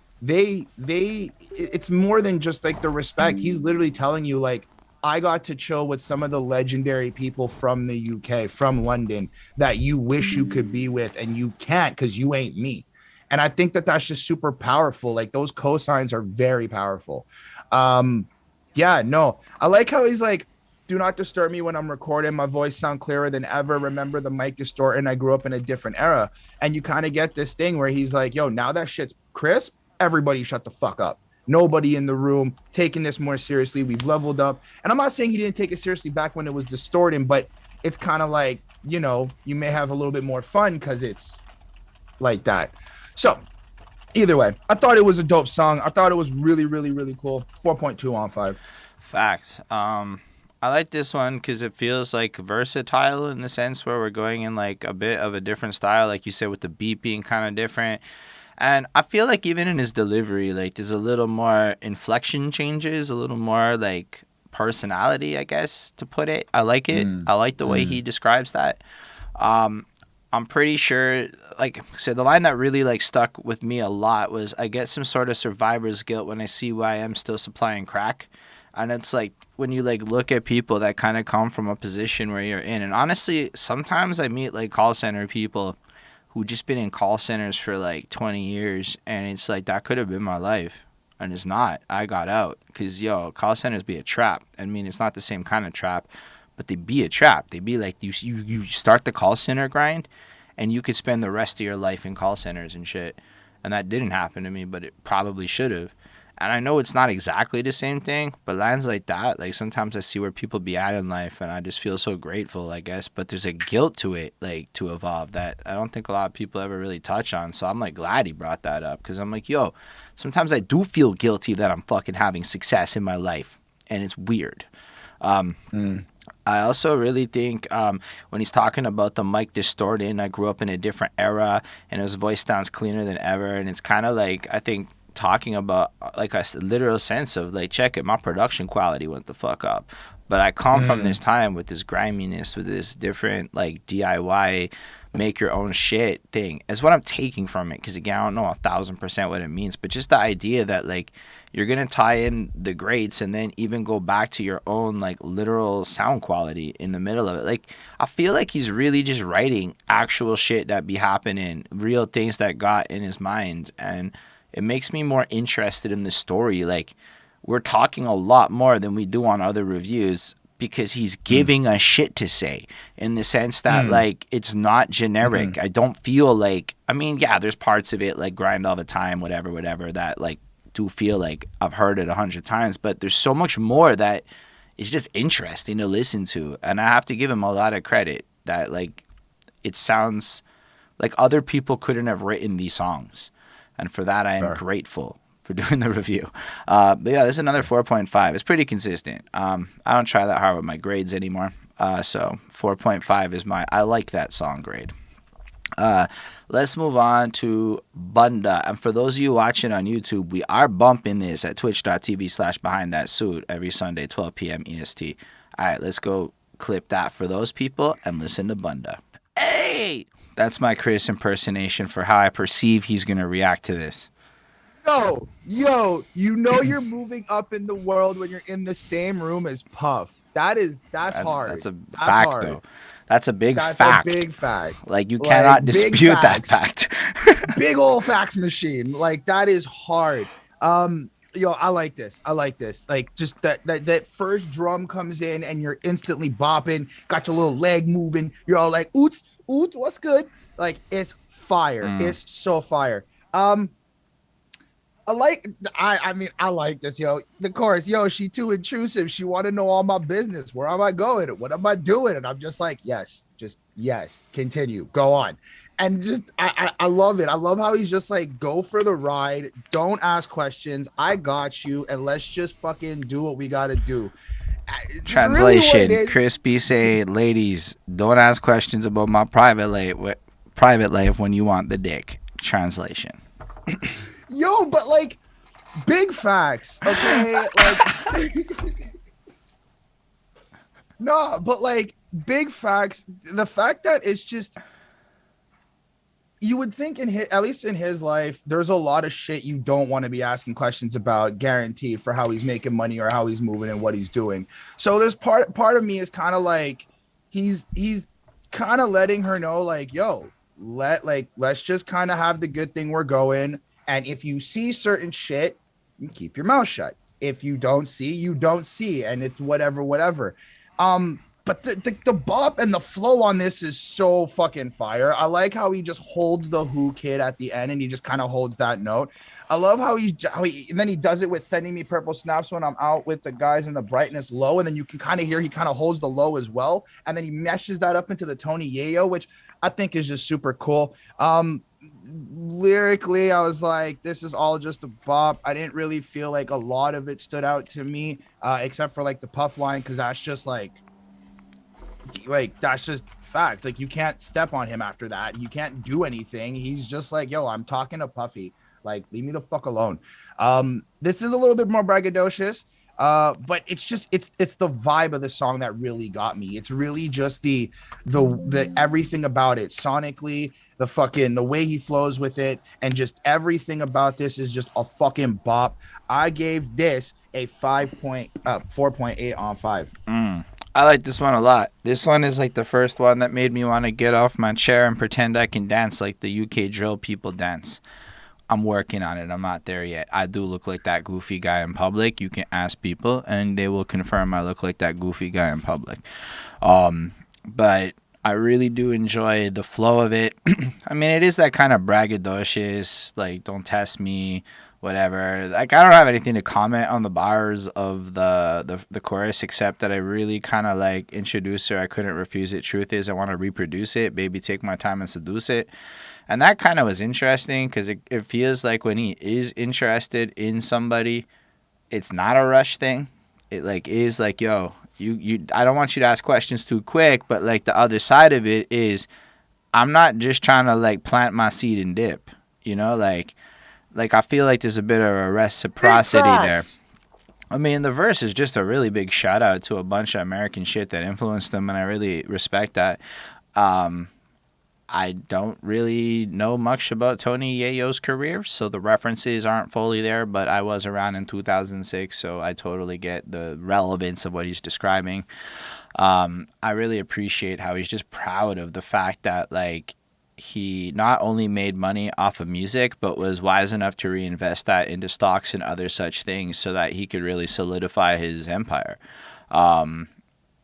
it's more than just like the respect. He's literally telling you, like, I got to chill with some of the legendary people from the UK, from London, that you wish you could be with, and you can't because you ain't me. And I think that that's just super powerful. Like, those cosigns are very powerful. Um, yeah, no, I like how he's like, do not disturb me when I'm recording. My voice sound clearer than ever. Remember the mic distorting. I grew up in a different era. And you kind of get this thing where he's like, yo, now that shit's crisp, everybody shut the fuck up. Nobody in the room taking this more seriously. We've leveled up. And I'm not saying he didn't take it seriously back when it was distorting, but it's kind of like, you may have a little bit more fun because it's like that. So either way, I thought it was a dope song. I thought it was really, really, really cool. 4.2 on 5. Facts. I like this one because it feels like versatile in the sense where we're going in like a bit of a different style, like you said, with the beat being kind of different. And I feel like even in his delivery, like there's a little more inflection changes, a little more like personality, I guess, to put it. I like it. Mm, I like the way mm, he describes that. Um, I'm pretty sure, like, so the line that really like stuck with me a lot was, "I get some sort of survivor's guilt when I see why I'm still supplying crack," and it's like when you like look at people that kind of come from a position where you're in, and honestly, sometimes I meet like call center people who just been in call centers for like 20 years, and it's like that could have been my life, and it's not. I got out because call centers be a trap. I mean, it's not the same kind of trap, but they be a trap. They be like you start the call center grind, and you could spend the rest of your life in call centers and shit. And that didn't happen to me, but it probably should have. And I know it's not exactly the same thing, but lines like that, like sometimes I see where people be at in life, and I just feel so grateful, I guess. But there's a guilt to it, like to evolve, that I don't think a lot of people ever really touch on. So I'm like glad he brought that up, because I'm like, yo, sometimes I do feel guilty that I'm fucking having success in my life, and it's weird. Um, mm. I also really think when he's talking about the mic distorting, I grew up in a different era and his voice sounds cleaner than ever. And it's kind of like, I think, talking about like a literal sense of like, check it, my production quality went the fuck up. But I come from this Mm. time with this griminess, with this different like DIY, make your own shit thing. Is what I'm taking from it. Because again, I don't know 1,000% what it means, but just the idea that like you're gonna tie in the greats and then even go back to your own like literal sound quality in the middle of it. Like I feel like he's really just writing actual shit that be happening, real things that got in his mind, and it makes me more interested in the story. Like, we're talking a lot more than we do on other reviews because he's giving us shit to say, in the sense that like it's not generic. I don't feel like, I mean, yeah, there's parts of it like Grind All the Time, whatever, that like do feel like I've heard it 100 times, but there's so much more that is just interesting to listen to. And I have to give him a lot of credit that like it sounds like other people couldn't have written these songs. And for that, I am grateful for doing the review. But yeah, this is another 4.5. It's pretty consistent. I don't try that hard with my grades anymore. So 4.5 is I like that song grade. Let's move on to Bunda. And for those of you watching on YouTube, we are bumping this at twitch.tv/BehindThatSuit every Sunday, 12 p.m. EST. All right, let's go clip that for those people and listen to Bunda. Hey! That's my Chris impersonation for how I perceive he's going to react to this. Yo, you know you're moving up in the world when you're in the same room as Puff. That's hard. That's a fact, hard. though. That's a big fact. That's a big fact. Like, you cannot dispute that fact. Big old facts machine. Like, that is hard. Yo, I like this. Like, just that first drum comes in and you're instantly bopping, got your little leg moving. You're all like, oots, what's good? Like, it's fire. It's so fire. I like this, yo. The chorus, yo, she too intrusive. She want to know all my business. Where am I going? What am I doing? And I'm just like, yes, continue, go on. And just, I love it. I love how he's just like, go for the ride. Don't ask questions. I got you. And let's just fucking do what we got to do. Translation, really Crispy say, ladies, don't ask questions about my private life when you want the dick. Translation. Yo, but like, big facts, okay? Like, no, but like, big facts. The fact that it's just, you would think at least in his life, there's a lot of shit you don't want to be asking questions about, guaranteed, for how he's making money or how he's moving and what he's doing. So there's part of me is kind of like, he's kind of letting her know, like, yo, let's just kind of have the good thing we're going. And if you see certain shit, you keep your mouth shut. If you don't see, you don't see. And it's whatever. But the bop and the flow on this is so fucking fire. I like how he just holds the Who kid at the end and he just kind of holds that note. I love how he and then he does it with Sending Me Purple Snaps when I'm out with the guys in the brightness low. And then you can kind of hear he kind of holds the low as well. And then he meshes that up into the Tony Yayo, which I think is just super cool. Lyrically, I was like, this is all just a bop. I didn't really feel like a lot of it stood out to me, except for like the Puff line, because that's just like that's just facts. Like, you can't step on him after that. You can't do anything. He's just like, yo, I'm talking to Puffy. Like, leave me the fuck alone. This is a little bit more braggadocious, but it's just it's the vibe of the song that really got me. It's really just the everything about it sonically. The way he flows with it, and just everything about this is just a fucking bop. I gave this a 4.8 on 5. I like this one a lot. This one is like the first one that made me want to get off my chair and pretend I can dance like the UK drill people dance. I'm working on it. I'm not there yet. I do look like that goofy guy in public. You can ask people, and they will confirm I look like that goofy guy in public. But I really do enjoy the flow of it. I mean, it is that kind of braggadocious, like, don't test me, whatever. Like, I don't have anything to comment on the bars of the chorus, except that I really kind of like introduce her. I couldn't refuse it. Truth is, I want to reproduce it. Baby, take my time and seduce it. And that kind of was interesting because it feels like when he is interested in somebody, it's not a rush thing. It like is like, yo, you I don't want you to ask questions too quick, but like the other side of it is I'm not just trying to like plant my seed and dip, you know, like I feel like there's a bit of a reciprocity there. I mean, the verse is just a really big shout out to a bunch of American shit that influenced them, and I really respect that. I don't really know much about Tony Yayo's career, so the references aren't fully there, but I was around in 2006, so I totally get the relevance of what he's describing. I really appreciate how he's just proud of the fact that, like, he not only made money off of music, but was wise enough to reinvest that into stocks and other such things so that he could really solidify his empire. And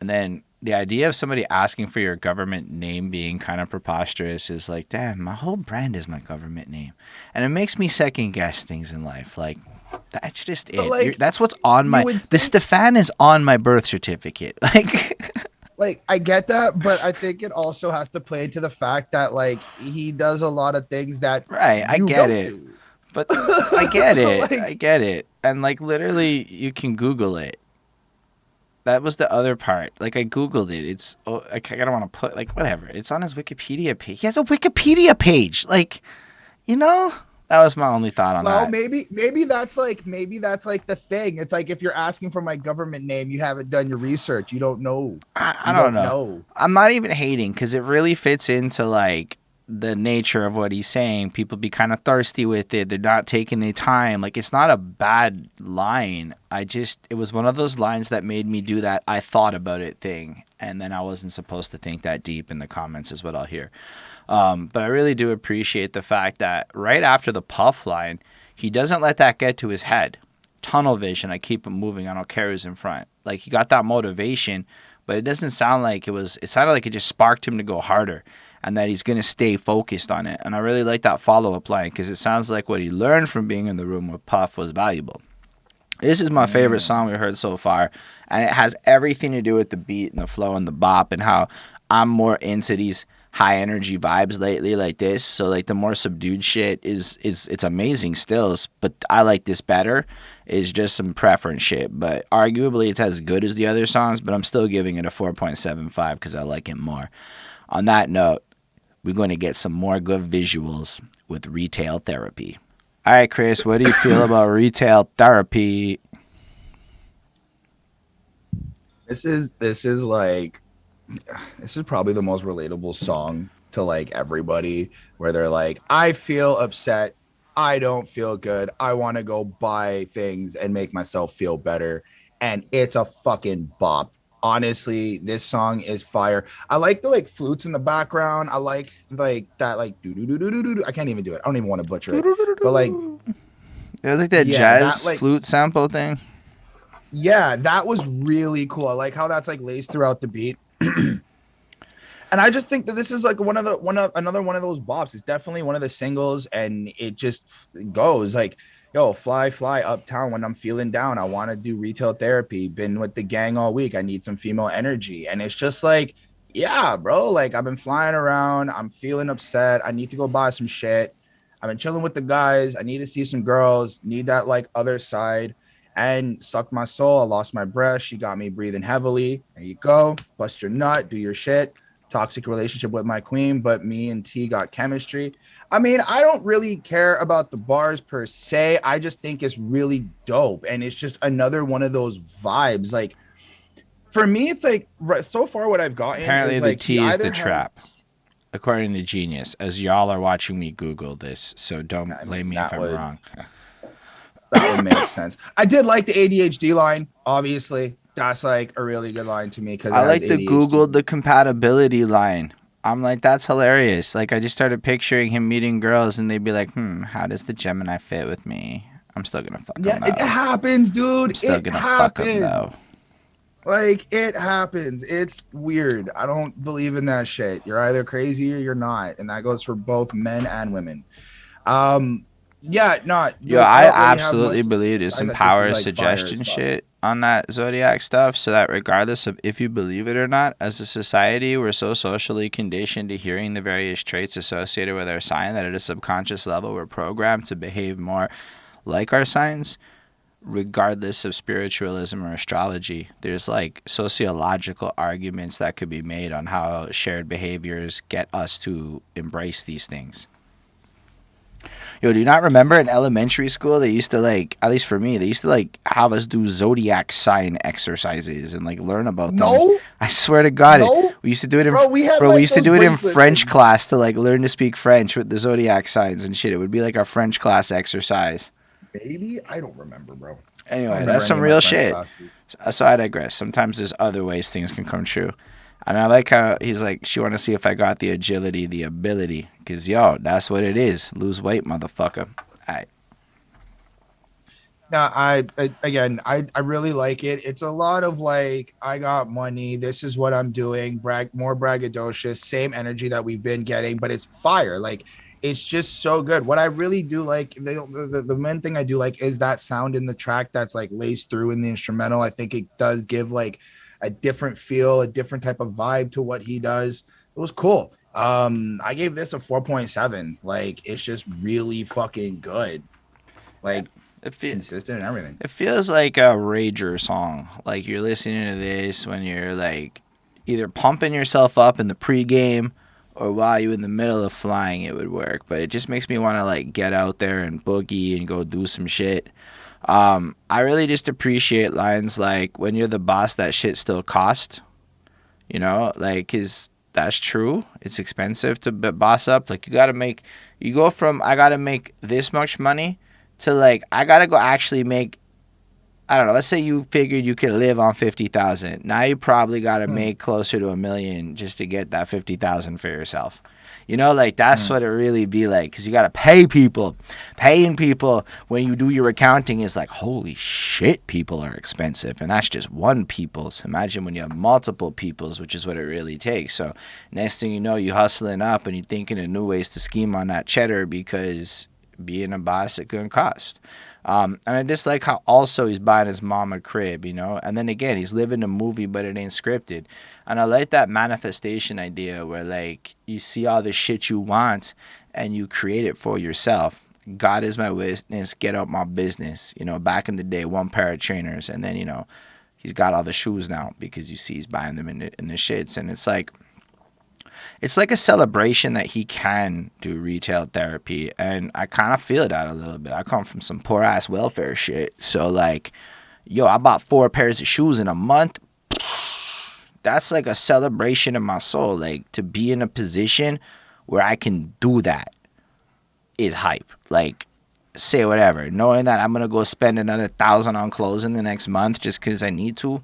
then the idea of somebody asking for your government name being kind of preposterous is like, damn, my whole brand is my government name. And it makes me second guess things in life. Like, that's just it. Like, That's what's on my... The Stephan is on my birth certificate. Like, I get that, but I think it also has to play into the fact that, like, he does a lot of things that... Right, I get it. Do. But I get it. Like, I get it. And, like, literally, you can Google it. That was the other part. Like, I Googled it. It's... Oh, I don't want to put... Like, whatever. It's on his Wikipedia page. He has a Wikipedia page. Like, you know... That was my only thought on that. Well, maybe that's like the thing. It's like if you're asking for my government name, you haven't done your research. You don't know. I don't know. I'm not even hating because it really fits into like the nature of what he's saying. People be kind of thirsty with it. They're not taking their time. Like, it's not a bad line. It was one of those lines that made me do that I thought about it thing. And then I wasn't supposed to think that deep in the comments is what I'll hear. But I really do appreciate the fact that right after the Puff line, he doesn't let that get to his head. Tunnel vision, I keep him moving, I don't care who's in front. Like, he got that motivation, but it doesn't sound like it sounded like it just sparked him to go harder and that he's going to stay focused on it. And I really like that follow-up line because it sounds like what he learned from being in the room with Puff was valuable. This is my favorite song we've heard so far, and it has everything to do with the beat and the flow and the bop and how I'm more into these high energy vibes lately like this. So like the more subdued shit is it's amazing still, but I like this better. It's just some preference shit, but arguably it's as good as the other songs, but I'm still giving it a 4.75 because I like it more. On that note, we're going to get some more good visuals with Retail Therapy. All right, Chris, what do you feel about Retail Therapy? This is probably the most relatable song to like everybody, where they're like, I feel upset, I don't feel good, I want to go buy things and make myself feel better, and it's a fucking bop. Honestly, this song is fire. I like the like flutes in the background. I like that like do do do do do do. I can't even do it. I don't even want to butcher it. But like, it was like that jazz flute sample thing. Yeah, that was really cool. I like how that's like laced throughout the beat. And I just think that this is like another one of those bops. It's definitely one of the singles, and it just goes like, yo, fly uptown when I'm feeling down. I want to do retail therapy. Been with the gang all week. I need some female energy. And it's just like, yeah, bro, like I've been flying around. I'm feeling upset. I need to go buy some shit. I've been chilling with the guys. I need to see some girls, need that like other side, and suck my soul. I lost my breath. She got me breathing heavily. There you go. Bust your nut, do your shit. Toxic relationship with my queen, but me and T got chemistry. I mean, I don't really care about the bars per se. I just think it's really dope. And it's just another one of those vibes. Like, for me, it's like, so far what I've gotten apparently is the like, T is the trap, according to Genius, as y'all are watching me Google this. So don't blame me if I'm wrong. That would make sense. I did like the ADHD line, obviously. That's like a really good line to me because I like the Googled the compatibility line. I'm like, that's hilarious. Like, I just started picturing him meeting girls and they'd be like, how does the Gemini fit with me? I'm still gonna fuck him. Yeah, it happens, dude. I'm still gonna fuck him though. Like, it happens. It's weird. I don't believe in that shit. You're either crazy or you're not, and that goes for both men and women. Yeah, not. Yo, I absolutely believe there's some power like suggestion shit on that zodiac stuff, so that regardless of if you believe it or not, as a society, we're so socially conditioned to hearing the various traits associated with our sign that at a subconscious level, we're programmed to behave more like our signs, regardless of spiritualism or astrology. There's like sociological arguments that could be made on how shared behaviors get us to embrace these things. Yo, do you not remember in elementary school they used to like, at least for me, they used to like have us do zodiac sign exercises and like learn about them. No, I swear to God, we used to do it in we used to do it in French class to like learn to speak French with the zodiac signs and shit. It would be like our French class exercise. Maybe I don't remember, bro. Anyway, that's some real shit. So I digress. Sometimes there's other ways things can come true. And I like how he's like, she want to see if I got the agility, the ability. Because, yo, that's what it is. Lose weight, motherfucker. All right. No, I really like it. It's a lot of like, I got money. This is what I'm doing. More braggadocious, same energy that we've been getting, but it's fire. Like, it's just so good. What I really do like, the main thing I do like is that sound in the track that's like laced through in the instrumental. I think it does give like a different feel, a different type of vibe to what he does. It was cool. I gave this a 4.7. Like, it's just really fucking good. Like, It, fe- consistent and everything. it feels like a rager song. Like you're listening to this when you're like either pumping yourself up in the pregame or while you're in the middle of flying, it would work. But it just makes me want to like get out there and boogie and go do some shit. I really just appreciate lines like when you're the boss, that shit still cost. You know, like, cause that's true. It's expensive to boss up. Like you go from I gotta make this much money to like I gotta go actually make. I don't know. Let's say you figured you could live on 50,000. Now you probably gotta make closer to 1 million just to get that 50,000 for yourself. You know, like that's what it really be like, because you gotta pay people. Paying people when you do your accounting is like, holy shit, people are expensive, and that's just one people's. Imagine when you have multiple people's, which is what it really takes. So next thing you know, you hustling up and you're thinking of new ways to scheme on that cheddar because being a boss it couldn't cost. And I just like how also he's buying his mom a crib, you know? And then again, he's living a movie, but it ain't scripted. And I like that manifestation idea where, like, you see all the shit you want and you create it for yourself. God is my witness, get out my business. You know, back in the day, one pair of trainers. And then, you know, he's got all the shoes now because you see he's buying them in the shits. And it's like a celebration that he can do retail therapy, and I kind of feel that a little bit. I come from some poor ass welfare shit, so like, yo, I bought 4 pairs of shoes in a month. That's like a celebration in my soul. Like, to be in a position where I can do that is hype. Like, say whatever, knowing that I'm gonna go spend another 1,000 on clothes in the next month just because I need to,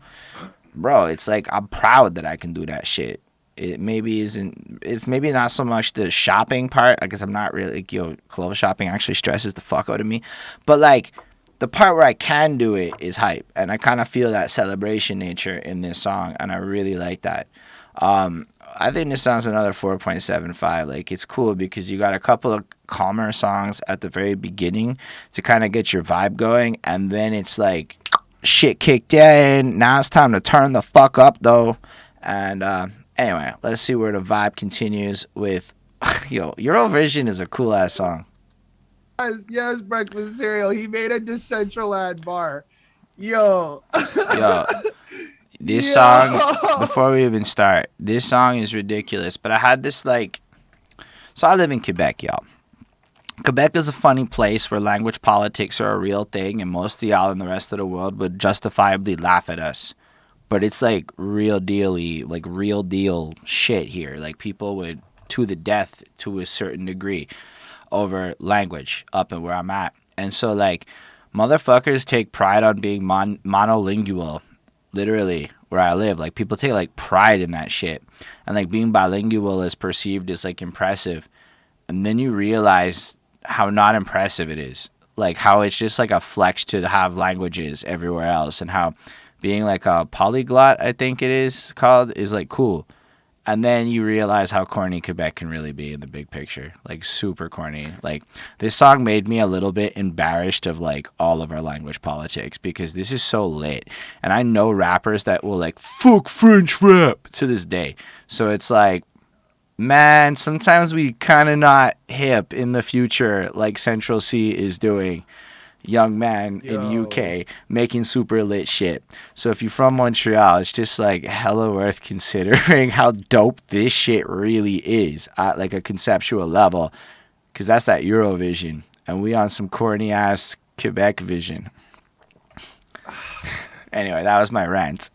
bro. It's like I'm proud that I can do that shit. It's maybe not so much the shopping part, because I'm not really like, yo, clothes shopping actually stresses the fuck out of me, but like the part where I can do it is hype, and I kind of feel that celebration nature in this song, and I really like that. I think this song's another 4.75. Like, it's cool because you got a couple of calmer songs at the very beginning to kind of get your vibe going, and then it's like shit kicked in. Now it's time to turn the fuck up though. And anyway, let's see where the vibe continues with. Yo, Eurovision is a cool ass song. Yes, breakfast cereal. He made a Decentraland bar. Yo. Yo, this song, Yo. before we even start, this song is ridiculous. But I had this like, so I live in Quebec, y'all. Quebec is a funny place where language politics are a real thing, and most of y'all in the rest of the world would justifiably laugh at us. But it's like real dealy, like real deal shit here. Like, people would to the death to a certain degree over language up and where I'm at. And so like motherfuckers take pride on being monolingual, literally where I live. Like, people take like pride in that shit. And like being bilingual is perceived as like impressive. And then you realize how not impressive it is. Like, how it's just like a flex to have languages everywhere else, and how being like a polyglot, I think it is called, is like cool. And then you realize how corny Quebec can really be in the big picture. Like, super corny. Like, this song made me a little bit embarrassed of like all of our language politics, because this is so lit. And I know rappers that will like fuck French rap to this day. So it's like, man, sometimes we kind of not hip in the future like Central Cee is doing. Young man in UK making super lit shit. So if you're from Montreal, it's just like hella worth considering how dope this shit really is at like a conceptual level, because that's that Eurovision, and we on some corny ass Quebec vision. Anyway, that was my rant.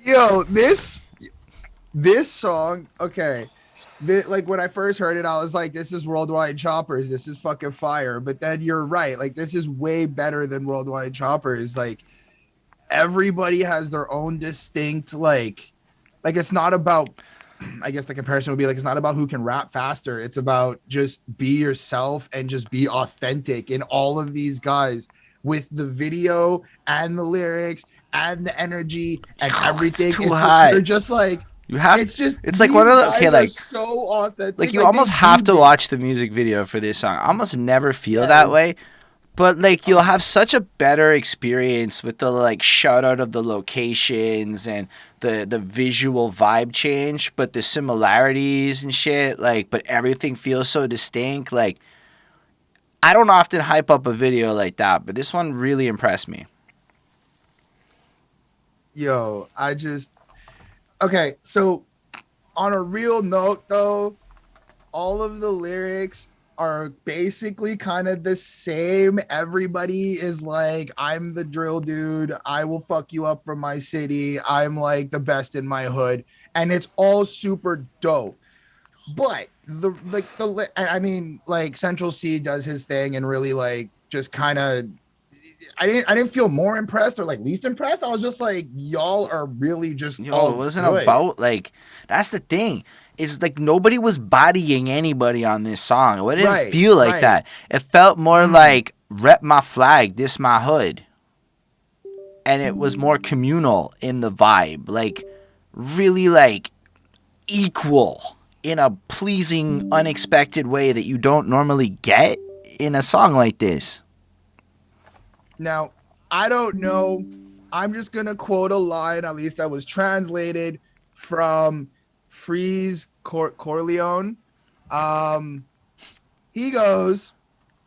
Yo, this song, okay. Like, when I first heard it, I was like, this is Worldwide Choppers. This is fucking fire. But then you're right. Like, this is way better than Worldwide Choppers. Like, everybody has their own distinct like it's not about, I guess the comparison would be like, it's not about who can rap faster. It's about just be yourself and just be authentic in all of these guys with the video and the lyrics and the energy and everything. It's too It's just, high. they're just like, You have. it's just, It's like one of the guys are so authentic. like you almost have to watch the music video for this song. I almost never feel that way. But like you'll have such a better experience with the like shout out of the locations and the visual vibe change, but the similarities and shit, like but everything feels so distinct. Like I don't often hype up a video like that, but this one really impressed me. Yo, okay, so on a real note though, all of the lyrics are basically kind of the same. Everybody is like, I'm the drill dude. I will fuck you up from my city. I'm like the best in my hood. And it's all super dope. But I mean, like Central Cee does his thing and really like just kind of, I didn't feel more impressed or like least impressed. I was just like, y'all are really just It all wasn't good. about like that's the thing. It's like nobody was bodying anybody on this song. It didn't feel like that. It felt more like rep my flag, this my hood. And it was more communal in the vibe. Like really like equal in a pleasing, unexpected way that you don't normally get in a song like this. Now, I don't know. I'm just going to quote a line, at least that was translated from Freeze Corleone. He goes,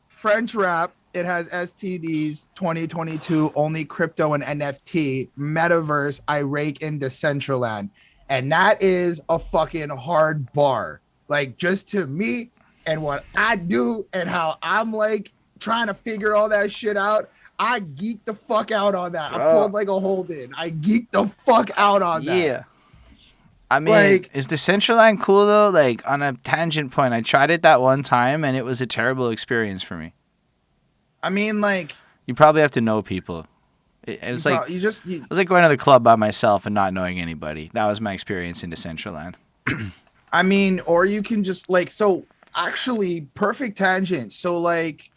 French rap, it has STDs 2022, only crypto and NFT, metaverse, I rake into Decentraland. And that is a fucking hard bar. Like, just to me and what I do and how I'm like trying to figure all that shit out, I geeked the fuck out on that. I pulled like a Holden. I geeked the fuck out on that. Yeah. I mean, like, is Decentraland cool though? Like on a tangent point, I tried it that one time and it was a terrible experience for me. I mean, like you probably have to know people. It was like it was like going to the club by myself and not knowing anybody. That was my experience in Decentraland. I mean, or you can just like actually perfect tangent. So like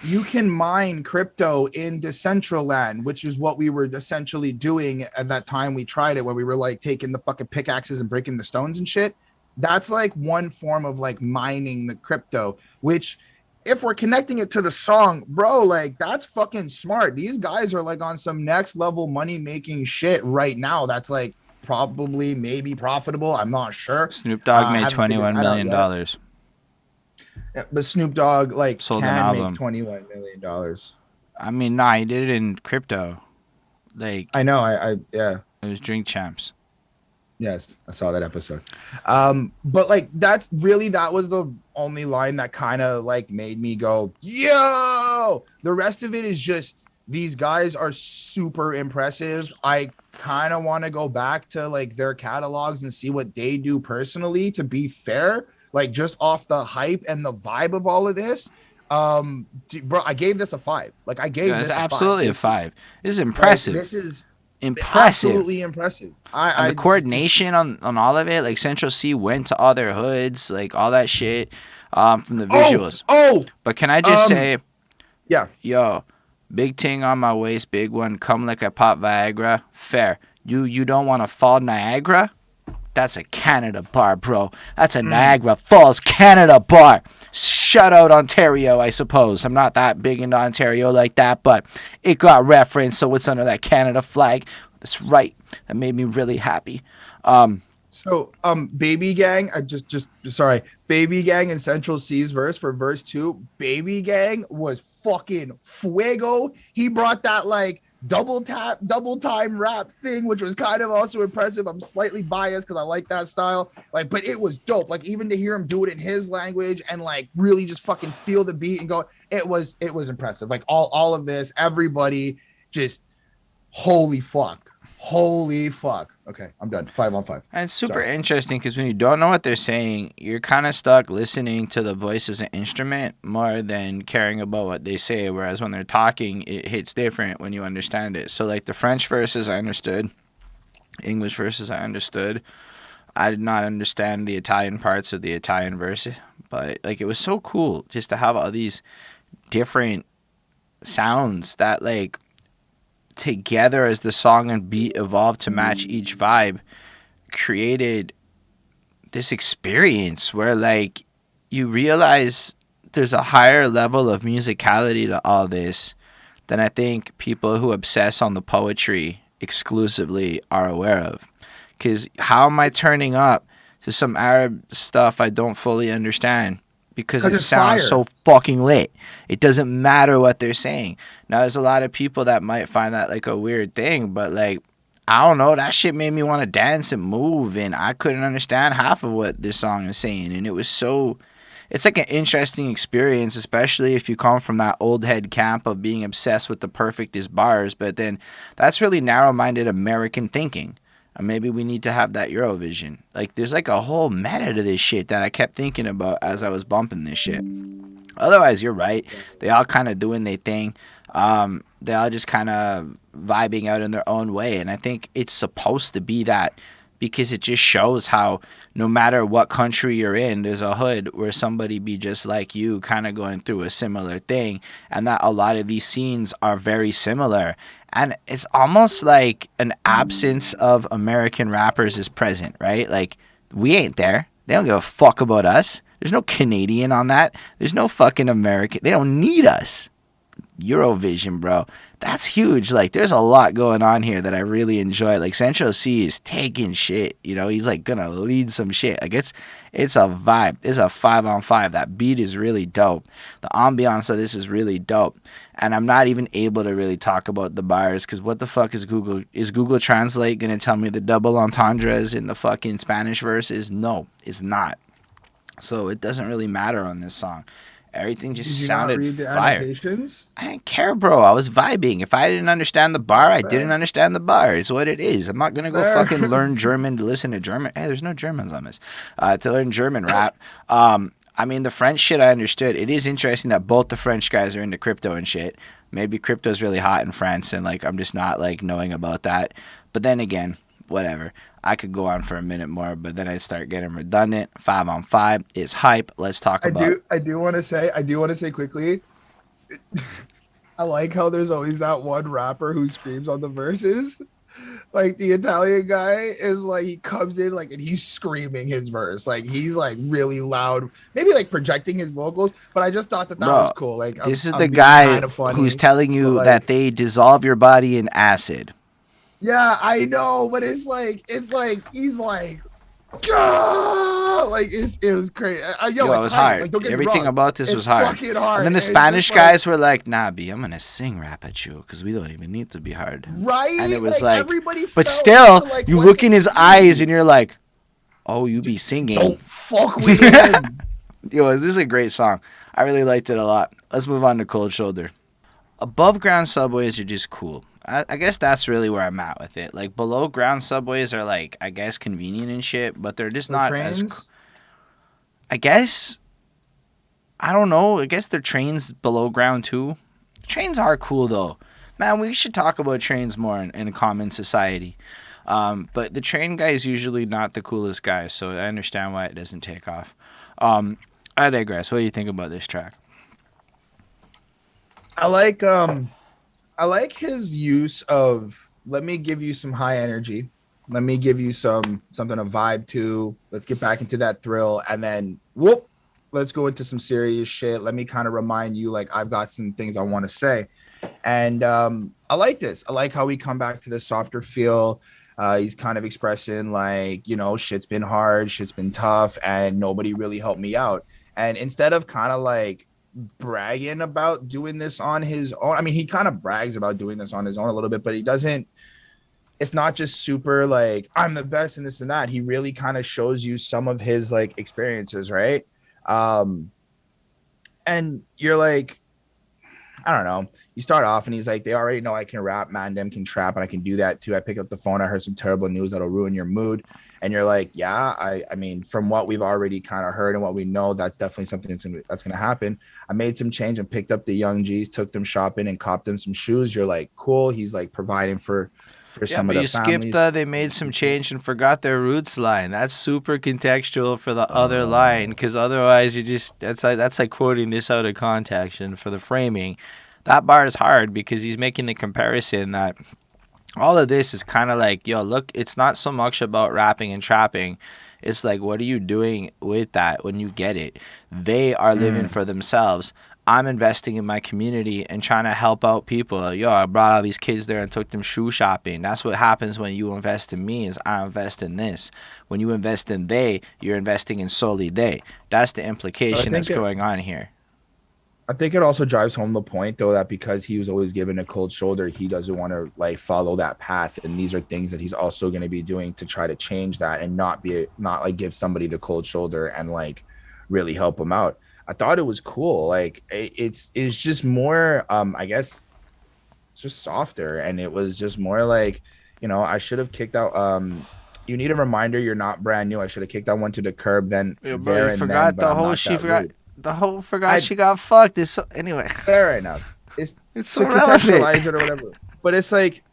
you can mine crypto in Decentraland, which is what we were essentially doing at that time we tried it, when we were like taking the fucking pickaxes and breaking the stones and shit. That's like one form of like mining the crypto, which if we're connecting it to the song, bro, like that's fucking smart. These guys are like on some next level money making shit right now. That's like probably maybe profitable. I'm not sure. Snoop Dogg made $21 million. Yeah, but Snoop Dogg like sold can an album. make $21 million. I mean, nah, he did it in crypto. Like I know, I yeah. It was Drink Champs. Yes, I saw that episode. But like that was the only line that kind of like made me go, yo. The rest of it is just these guys are super impressive. I kind of want to go back to like their catalogs and see what they do personally, to be fair. Like just off the hype and the vibe of all of this, bro, I gave this a 5. Like I gave this absolutely a 5. This is impressive. Like, this is impressive, absolutely impressive. And the coordination on all of it, like Central Cee went to all their hoods, like all that shit, from the visuals. But can I just say, yeah, yo, big ting on my waist, big one, come like I pop Viagra. Fair. You don't want to fall Niagara? That's a Canada bar, bro. That's a Niagara Falls, Canada bar. Shout out Ontario, I suppose. I'm not that big into Ontario like that, but it got referenced, so it's under that Canada flag. That's right. That made me really happy. Baby Gang, Baby Gang in Central Cee's verse for verse 2. Baby Gang was fucking fuego. He brought that like double time rap thing, which was kind of also impressive. I'm slightly biased because I like that style, like, but it was dope. Like even to hear him do it in his language and like really just fucking feel the beat and go, it was impressive. Like all of this, everybody just holy fuck, Holy fuck. Okay, I'm done. 5 on 5. And it's super Sorry. interesting because when you don't know what they're saying, you're kind of stuck listening to the voice as an instrument more than caring about what they say. Whereas when they're talking, it hits different when you understand it. So, like the French verses, I understood. English verses, I understood. I did not understand the Italian parts of the Italian verse, but like it was so cool just to have all these different sounds that like together as the song and beat evolved to match each vibe created this experience where like you realize there's a higher level of musicality to all this than I think people who obsess on the poetry exclusively are aware of. Because how am I turning up to some Arab stuff I don't fully understand? Because Because it it's sounds fire. so fucking lit. It doesn't matter what they're saying. Now, there's a lot of people that might find that like a weird thing, but like, I don't know, that shit made me want to dance and move, and I couldn't understand half of what this song is saying. And it was so, it's like an interesting experience, especially if you come from that old head camp of being obsessed with the perfectest bars, but then that's really narrow minded American thinking. And maybe we need to have that Eurovision. Like, there's like a whole meta to this shit that I kept thinking about as I was bumping this shit. Otherwise, you're right. They all kind of doing their thing. They all just kind of vibing out in their own way. And I think it's supposed to be that because it just shows how no matter what country you're in, there's a hood where somebody be just like you kind of going through a similar thing. And that a lot of these scenes are very similar. And it's almost like an absence of American rappers is present, right? Like, we ain't there. They don't give a fuck about us. There's no Canadian on that. There's no fucking American. They don't need us. Eurovision, bro. That's huge. Like, there's a lot going on here that I really enjoy. Like, Central Cee is taking shit. You know, he's like gonna lead some shit. Like, it's a vibe. It's a 5 on 5. That beat is really dope. The ambiance of this is really dope. And I'm not even able to really talk about the bars because what the fuck is Google? Is Google Translate gonna tell me the double entendres in the fucking Spanish verses? No, it's not. So it doesn't really matter on this song. Everything Did just you not sounded read the fire. annotations? I didn't care, bro. I was vibing. If I didn't understand the bar, I didn't Fair. understand the bar. It's what it is. I'm not gonna go Fair. fucking learn German to listen to German. Hey, there's no Germans on this. To learn German rap. I mean, the French shit I understood. It is interesting that both the French guys are into crypto and shit. Maybe crypto's really hot in France, and like I'm just not like knowing about that. But then again, whatever. I could go on for a minute more, but then I'd start getting redundant. 5 on 5 is hype. Let's talk I about. do I do want to say quickly, I like how there's always that one rapper who screams on the verses. Like the Italian guy is like he comes in like and he's screaming his verse. Like he's like really loud, maybe like projecting his vocals, but I just thought that that was Bro, cool. Like this is the I'm being guy kind of who's funny, telling but you that like they dissolve your body in acid. yeah, I know, but it's like he's like "Gah!" like it was crazy. Yo, Yo, it it's was hype. hard. Like don't get me Everything wrong, about this was it's hard. fucking And hard. then the It's just Spanish like guys were like, nah, B, I'm going to sing rap at you because we don't even need to be hard. And right, it was like like, everybody but fell still, into like you what look in they his eyes see. and you're like, oh, you be singing. Don't fuck with him. Yo, this is a great song. I really liked it a lot. Let's move on to Cold Shoulder. Above ground subways are just cool. I guess that's really where I'm at with it. Like below ground subways are like I guess convenient and shit, but they're just The not as. trains. I guess I don't know. I guess they're trains below ground too. Trains are cool though. Man, we should talk about trains more in common society. But the train guy is usually not the coolest guy, so I understand why it doesn't take off. Um, I digress. What do you think about this track? I like I like his use of let me give you some high energy. Let me give you something to vibe to. Let's get back into that thrill and then whoop, let's go into some serious shit. Let me kind of remind you like I've got some things I want to say. And I like this. I like how we come back to this softer feel. He's kind of expressing like, you know, shit's been hard, shit's been tough, and nobody really helped me out. And instead of kind of like bragging about doing this on his own, I mean, he kind of brags about doing this on his own a little bit, but he doesn't. It's not just super like I'm the best and this and that. He really kind of shows you some of his like experiences, right? Um, and you're like, I don't know. You start off and he's like, they already know I can rap, man. Them can trap, and I can do that too. I pick up the phone. I heard some terrible news that'll ruin your mood. And you're like, yeah, I mean, from what we've already kind of heard and what we know, that's definitely something that's gonna happen. I made some change and picked up the young G's, took them shopping and copped them some shoes. You're like, cool. He's like providing for Yeah, some of but the you skipped families. they made some change and forgot their roots line. That's super contextual for the other line, Oh, because otherwise you just that's like quoting this out of context. And for the framing, that bar is hard because he's making the comparison that all of this is kind of like, yo, look, it's not so much about rapping and trapping. It's like, what are you doing with that when you get it? They are living mm. for themselves. I'm investing in my community and trying to help out people. Yo, I brought all these kids there and took them shoe shopping. That's what happens when you invest in me is I invest in this. When you invest in they, you're investing in solely they. That's the But implication that's going on here. I think it also drives home the point though that because he was always given a cold shoulder, he doesn't want to like follow that path. And these are things that he's also going to be doing to try to change that and not like give somebody the cold shoulder and like really help him out. I thought it was cool. Like it's just more I guess it's just softer, and it was just more like, I should have kicked out you need a reminder you're not brand new. I should have kicked that one to the curb then Yo, bro, there you and then, forgot but the I'm whole. not She that forgot rude. the whole. Forgot I she got fucked. It's so, anyway. fair enough. It's It's so to relevant. contextualize it or whatever. But it's like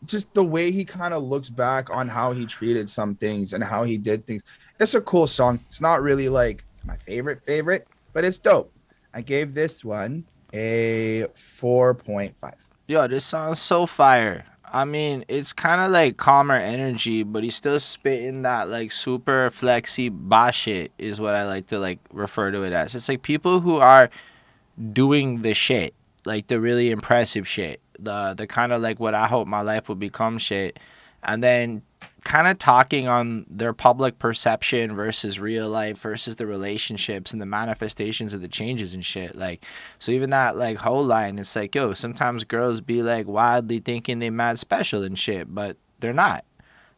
just the way he kind of looks back on how he treated some things and how he did things. It's a cool song. It's not really like my favorite, but it's dope. I gave this one a 4.5. Yo, this song's so fire. I mean, it's kind of like calmer energy, but he's still spitting that like super flexy boss shit is what I like to like refer to it as. It's like people who are doing the shit, like the really impressive shit, the kind of like what I hope my life would become shit, and then kind of talking on their public perception versus real life versus the relationships and the manifestations of the changes and shit. Like, so even that like whole line, it's like, yo, sometimes girls be like wildly thinking they mad special and shit, but they're not.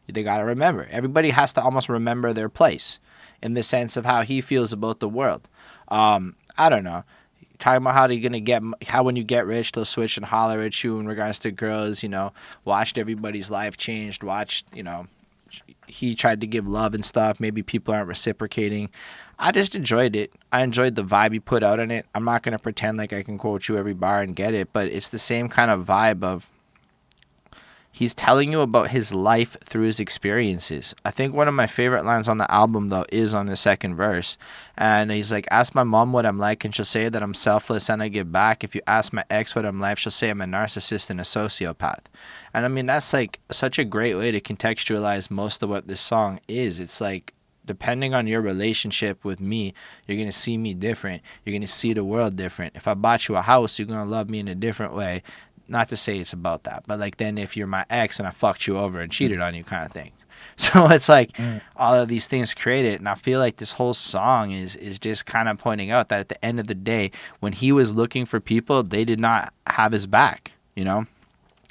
They gotta remember. Everybody has to almost remember their place in the sense of how he feels about the world. I don't know, talking about how they're gonna get how when you get rich they'll switch and holler at you in regards to girls. Watched everybody's life changed. Watched, he tried to give love and stuff. Maybe people aren't reciprocating. I just enjoyed it. I enjoyed the vibe he put out on it. I'm not gonna pretend like I can quote you every bar and get it, but it's the same kind of vibe of he's telling you about his life through his experiences. I think one of my favorite lines on the album, though, is on the second verse. And he's like, ask my mom what I'm like, and she'll say that I'm selfless and I give back. If you ask my ex what I'm like, she'll say I'm a narcissist and a sociopath. And I mean, that's like such a great way to contextualize most of what this song is. It's like, depending on your relationship with me, you're going to see me different. You're going to see the world different. If I bought you a house, you're going to love me in a different way. Not to say it's about that, but like then if you're my ex and I fucked you over and cheated on you kind of thing. So it's like Mm. all of these things created, and I feel like this whole song is just kind of pointing out that at the end of the day, when he was looking for people, they did not have his back,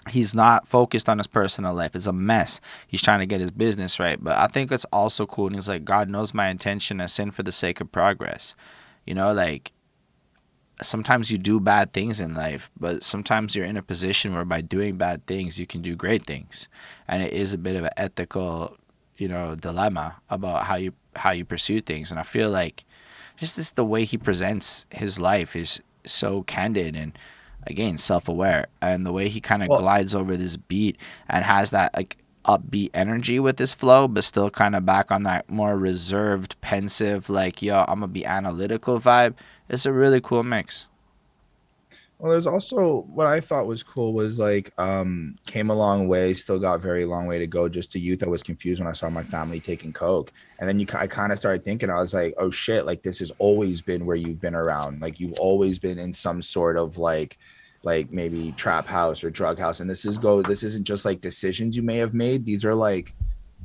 He's not focused on his personal life. It's a mess. He's trying to get his business right. But I think it's also cool. And he's like, God knows my intention. I sin for the sake of progress. Like sometimes you do bad things in life, but sometimes you're in a position where by doing bad things, you can do great things. And it is a bit of an ethical, dilemma about how you pursue things. And I feel like just this, the way he presents his life is so candid and again self-aware, and the way he kind of Well, glides over this beat and has that like upbeat energy with this flow, but still kind of back on that more reserved, pensive, like, yo, I'm gonna be analytical vibe. It's a really cool mix. Well, there's also what I thought was cool was like came a long way, still got very long way to go. Just a youth, I was confused when I saw my family taking coke, and then I kind of started thinking, I was like, oh shit, like this has always been where you've been around, like you've always been in some sort of like maybe trap house or drug house, and this isn't just like decisions you may have made. These are like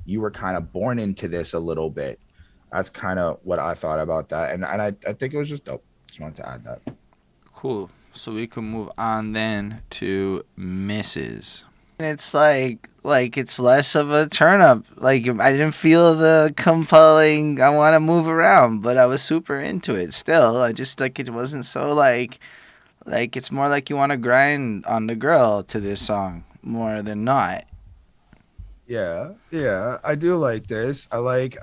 you were kind of born into this a little bit. That's kind of what I thought about that, and I think it was just dope. Just wanted to add that. Cool. So we can move on then to Mrs. It's like it's less of a turn up. Like I didn't feel the compelling I want to move around, but I was super into it still. I just like it wasn't so like Like it's more like you want to grind on the girl to this song more than not. Yeah, yeah, I do like this. I like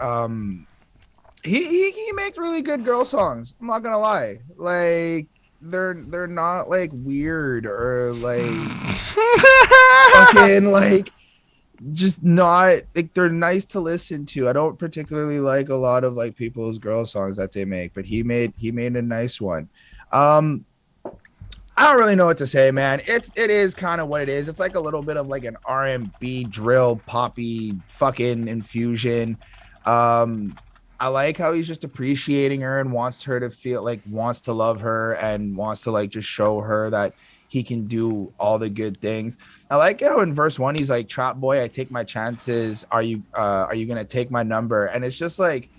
he makes really good girl songs. I'm not gonna lie. Like they're not like weird or like fucking like just not like they're nice to listen to. I don't particularly like a lot of like people's girl songs that they make, but he made a nice one. Um I don't really know what to say, man. It is kind of what it is. It's like a little bit of like an R&B drill poppy fucking infusion. Um I like how he's just appreciating her and wants her to feel like wants to love her and wants to like just show her that he can do all the good things. I like how in verse 1 he's like, "Trap boy, I take my chances. Are you going to take my number?" And it's just like,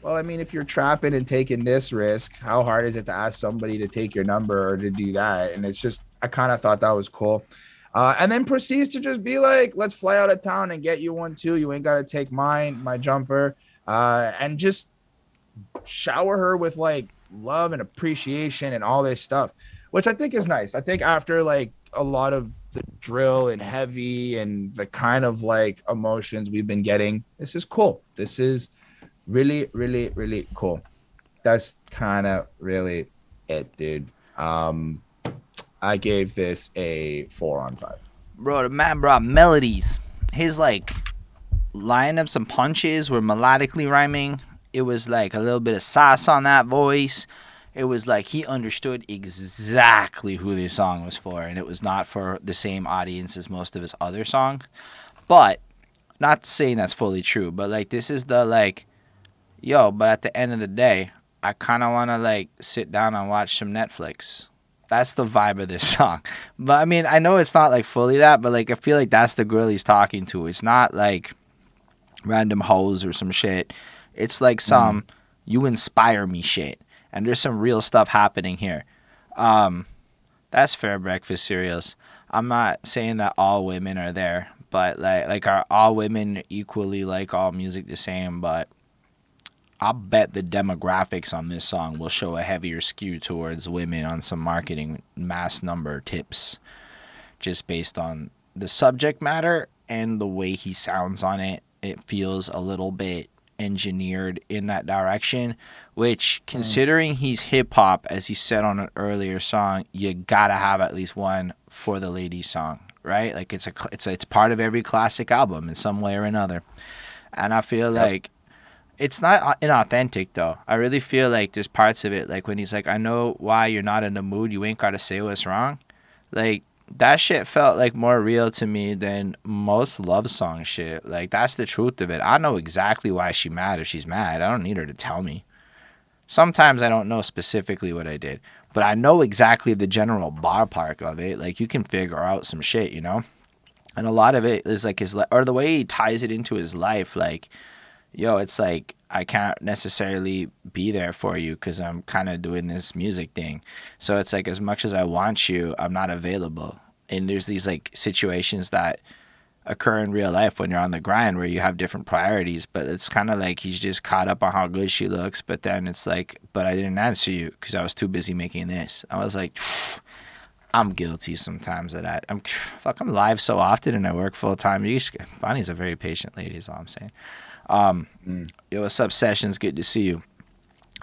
well, I mean, if you're trapping and taking this risk, how hard is it to ask somebody to take your number or to do that? And it's just, I kind of thought that was cool. And then proceeds to just be like, let's fly out of town and get you one too. You ain't got to take my jumper. And just shower her with like love and appreciation and all this stuff, which I think is nice. I think after like a lot of the drill and heavy and the kind of like emotions we've been getting, this is cool. This is really, really, really cool. That's kind of really it, dude. I gave this a 4 on 5. Bro, the man brought melodies. His like lineups and punches were melodically rhyming. It was like a little bit of sauce on that voice. It was like he understood exactly who this song was for, and it was not for the same audience as most of his other songs. But not saying that's fully true, but like this is the like, yo, but at the end of the day, I kind of want to like sit down and watch some Netflix. That's the vibe of this song. But I mean, I know it's not like fully that, but like I feel like that's the girl he's talking to. It's not like random hoes or some shit. It's like some you inspire me shit. And there's some real stuff happening here. That's fair breakfast cereals. I'm not saying that all women are there, but like are all women equally like all music the same, but I'll bet the demographics on this song will show a heavier skew towards women on some marketing mass number tips, just based on the subject matter and the way he sounds on it. It feels a little bit engineered in that direction, which considering he's hip hop, as he said on an earlier song, you gotta have at least one for the ladies song, right? Like it's part of every classic album in some way or another. And I feel like it's not inauthentic though. I really feel like there's parts of it, like when he's like, I know why you're not in the mood, you ain't gotta say what's wrong. Like that shit felt like more real to me than most love song shit. Like that's the truth of it. I know exactly why she's mad if she's mad. I don't need her to tell me. Sometimes I don't know specifically what I did, but I know exactly the general ballpark of it. Like you can figure out some shit, you know? And a lot of it is like or the way he ties it into his life, like yo, it's like I can't necessarily be there for you because I'm kind of doing this music thing. So it's like as much as I want you, I'm not available. And there's these like situations that occur in real life when you're on the grind where you have different priorities, but it's kind of like he's just caught up on how good she looks, but then it's like, but I didn't answer you because I was too busy making this. I was like, I'm guilty sometimes of that. I'm live so often and I work full time. Bonnie's a very patient lady is all I'm saying. Yo, what's up, Sessions? Good to see you.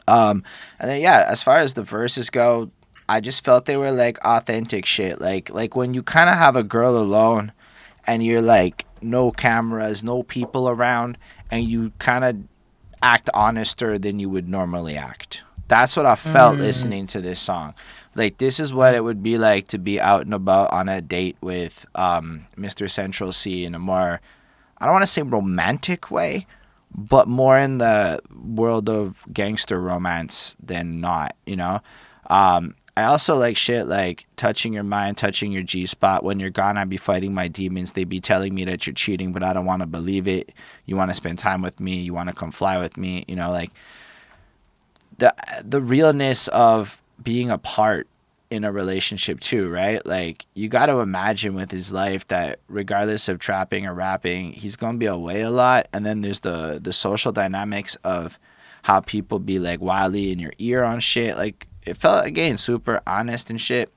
And then yeah, as far as the verses go, I just felt they were like authentic shit. Like when you kind of have a girl alone, and you're like no cameras, no people around, and you kind of act honester than you would normally act. That's what I felt listening to this song. Like this is what it would be like to be out and about on a date with Mr. Central Cee in a more, I don't want to say romantic way, but more in the world of gangster romance than not, you know? I also like shit like touching your mind, touching your G-spot. When you're gone, I be fighting my demons. They be telling me that you're cheating, but I don't want to believe it. You want to spend time with me. You want to come fly with me. You know, like the realness of being apart in a relationship too, right? Like you got to imagine with his life that regardless of trapping or rapping, he's going to be away a lot. And then there's the social dynamics of how people be like wildly in your ear on shit. Like it felt again super honest and shit.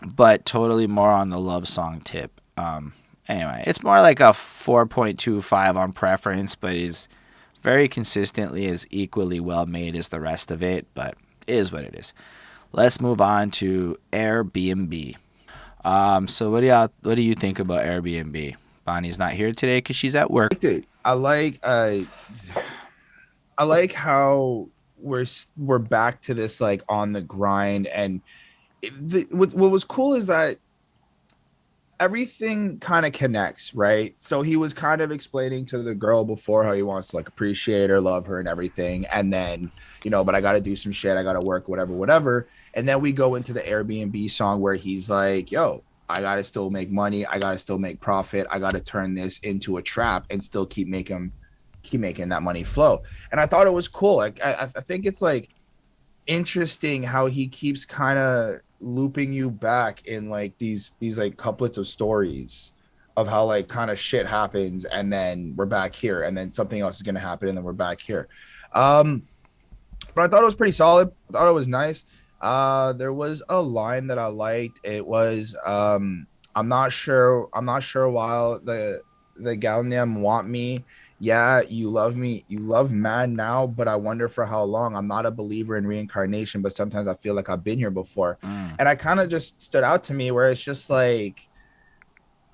but totally more on the love song tip. Anyway, it's more like a 4.25 on preference, but is very consistently as equally well made as the rest of it, but it is what it is. Let's move on to Airbnb. So what do you think about Airbnb? Bonnie's not here today because she's at work. Dude, I like how we're back to this like on the grind, and what was cool is that everything kind of connects, right? So he was kind of explaining to the girl before how he wants to like appreciate her, love her, and everything. And then, but I got to do some shit. I got to work, whatever, whatever. And then we go into the Airbnb song where he's like, yo, I got to still make money. I got to still make profit. I got to turn this into a trap and still keep making that money flow. And I thought it was cool. Like, I think it's like interesting how he keeps kind of looping you back in like these like couplets of stories of how like kind of shit happens, and then we're back here, and then something else is going to happen, and then we're back here. um but I thought it was pretty solid. I thought it was nice. There was a line that I liked. It was I'm not sure why the gal name want me. Yeah, you love me. You love man now, but I wonder for how long. I'm not a believer in reincarnation, but sometimes I feel like I've been here before. Mm. And I kind of just stood out to me where it's just like,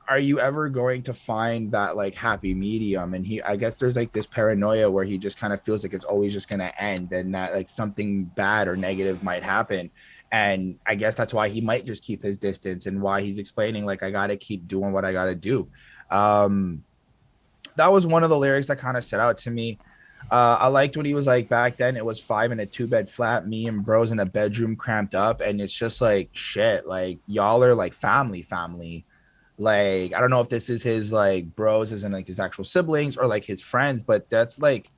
are you ever going to find that like happy medium? And I guess there's like this paranoia where he just kind of feels like it's always just going to end, and that like something bad or negative might happen. And I guess that's why he might just keep his distance, and why he's explaining like, I got to keep doing what I got to do. um that was one of the lyrics that kind of stood out to me. I liked what he was like back then. It was five in a two-bed flat, me and bros in a bedroom cramped up, and it's just like shit. Like y'all are like family. Like I don't know if this is his like bros, as in like his actual siblings or like his friends, but that's like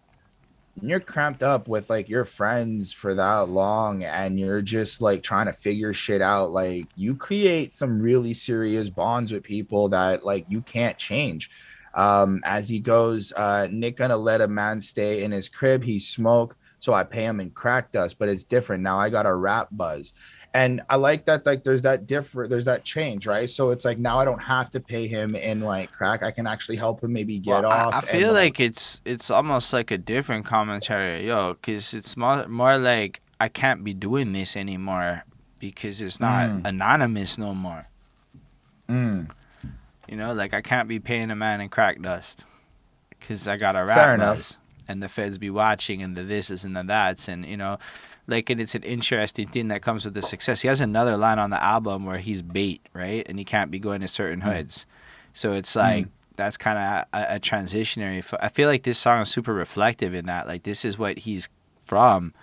you're cramped up with like your friends for that long, and you're just like trying to figure shit out. Like you create some really serious bonds with people that like you can't change. As he goes, Nick gonna let a man stay in his crib, he smoke, so I pay him in crack dust, but it's different now, I got a rap buzz. And I like that, like there's that change, right? So it's like now I don't have to pay him in like crack, I can actually help him maybe Well, get I off. And feel like, like it's almost like a different commentary, yo, because it's more like I can't be doing this anymore because it's not mm, anonymous no more. mm, Like I can't be paying a man in crack dust because I got a rap fair enough. buzz and the feds be watching and the thises and the that's and like, and it's an interesting thing that comes with the success. He has another line on the album where he's bait, right, and he can't be going to certain Mm, hoods, so it's mm. like that's kind of a transitionary. I feel like this song is super reflective in that, like this is what he's from,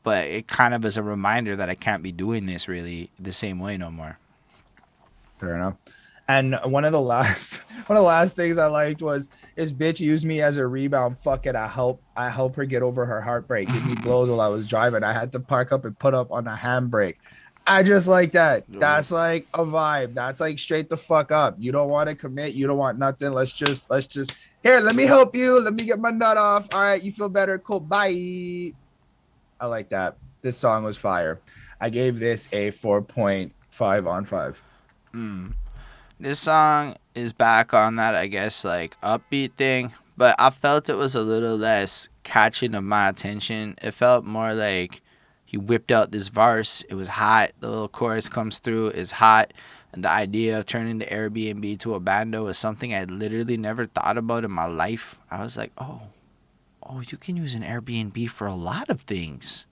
but it kind of is a reminder that I can't be doing this really the same way no more. Fair enough. And one of the last things I liked was his bitch used me as a rebound. Fuck it, I help her get over her heartbreak. Give me blows while I was driving. I had to park up and put up on a handbrake. I just like that. That's like a vibe. That's like straight the fuck up. You don't want to commit. You don't want nothing. Let's just here. Let me help you. Let me get my nut off. All right, you feel better. Cool. Bye. I like that. This song was fire. I gave this a 4.5 on 5. Mm. This song is back on that, I guess, like upbeat thing, but I felt it was a little less catching of my attention. It felt more like he whipped out this verse. It was hot. The little chorus comes through. It's hot. And the idea of turning the Airbnb to a bando was something I literally never thought about in my life. I was like, oh, you can use an Airbnb for a lot of things.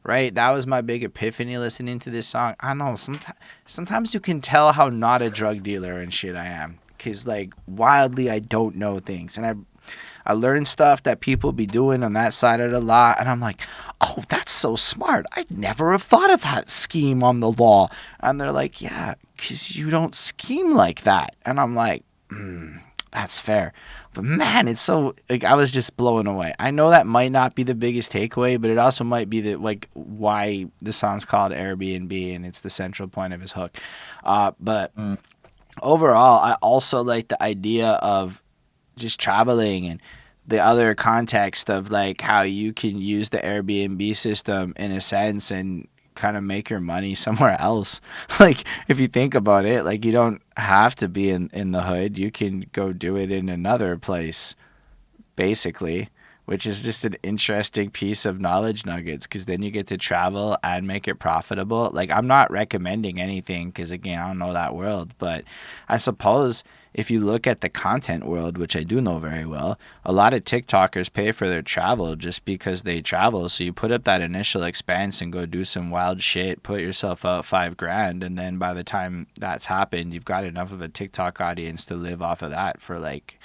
Right? That was my big epiphany listening to this song. I know sometimes you can tell how not a drug dealer and shit I am, cuz like wildly I don't know things, and I learned stuff that people be doing on that side of the law, and I'm like, "Oh, that's so smart. I'd never have thought of that scheme on the law." And they're like, "Yeah, cuz you don't scheme like that." And I'm like, that's fair. But man, it's so like I was just blown away. I know that might not be the biggest takeaway, but it also might be the like why the song's called Airbnb and it's the central point of his hook. But Mm. overall, I also like the idea of just traveling and the other context of like how you can use the Airbnb system in a sense and kind of make your money somewhere else. Like, if you think about it, like, you don't have to be in the hood. You can go do it in another place, basically, which is just an interesting piece of knowledge nuggets, because then you get to travel and make it profitable. Like, I'm not recommending anything because, again, I don't know that world, but I suppose if you look at the content world, which I do know very well, a lot of TikTokers pay for their travel just because they travel. So you put up that initial expense and go do some wild shit, put yourself out $5,000, and then by the time that's happened, you've got enough of a TikTok audience to live off of that for like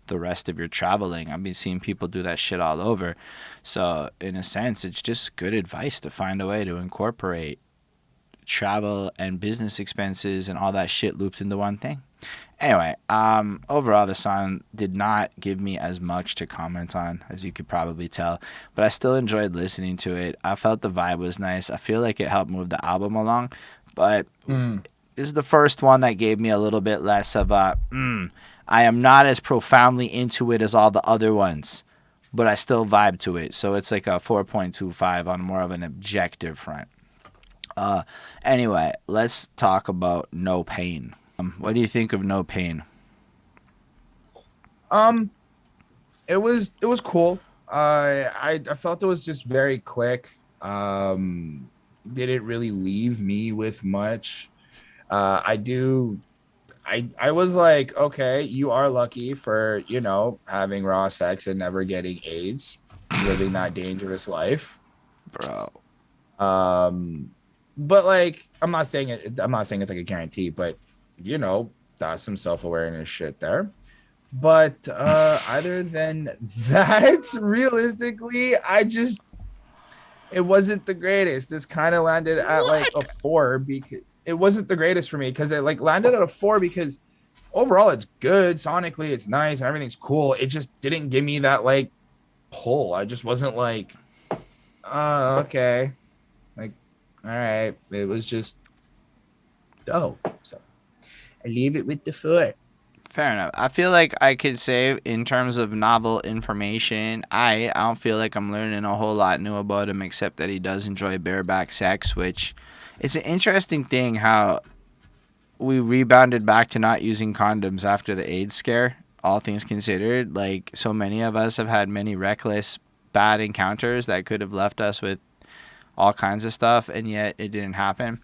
the rest of your traveling. I've been seeing people do that shit all over. So in a sense, it's just good advice to find a way to incorporate travel and business expenses and all that shit looped into one thing. Anyway, overall the song did not give me as much to comment on, as you could probably tell, but I still enjoyed listening to it. I felt the vibe was nice. I feel like it helped move the album along, but this is the first one that gave me a little bit less of a I am not as profoundly into it as all the other ones, but I still vibe to it. So it's like a 4.25 on more of an objective front. Anyway, let's talk about No Pain. What do you think of No Pain? It was cool. I felt it was just very quick. Didn't really leave me with much. I was like, okay, you are lucky for, having raw sex and never getting AIDS, living that dangerous life, Bro. But like, I'm not saying it's like a guarantee, but that's some self-awareness shit there. But other than that, realistically, it wasn't the greatest. This kind of landed at like a 4 because it wasn't the greatest for me, because it like landed at a 4 because overall it's good sonically, it's nice and everything's cool. It just didn't give me that like pull. I just wasn't like, oh, okay, like, all right. It was just dope. So I leave it with the 4. Fair enough. I feel like I could say, in terms of novel information, I don't feel like I'm learning a whole lot new about him, except that he does enjoy bareback sex, which it's an interesting thing how we rebounded back to not using condoms after the AIDS scare, all things considered. Like, so many of us have had many reckless, bad encounters that could have left us with all kinds of stuff, and yet it didn't happen.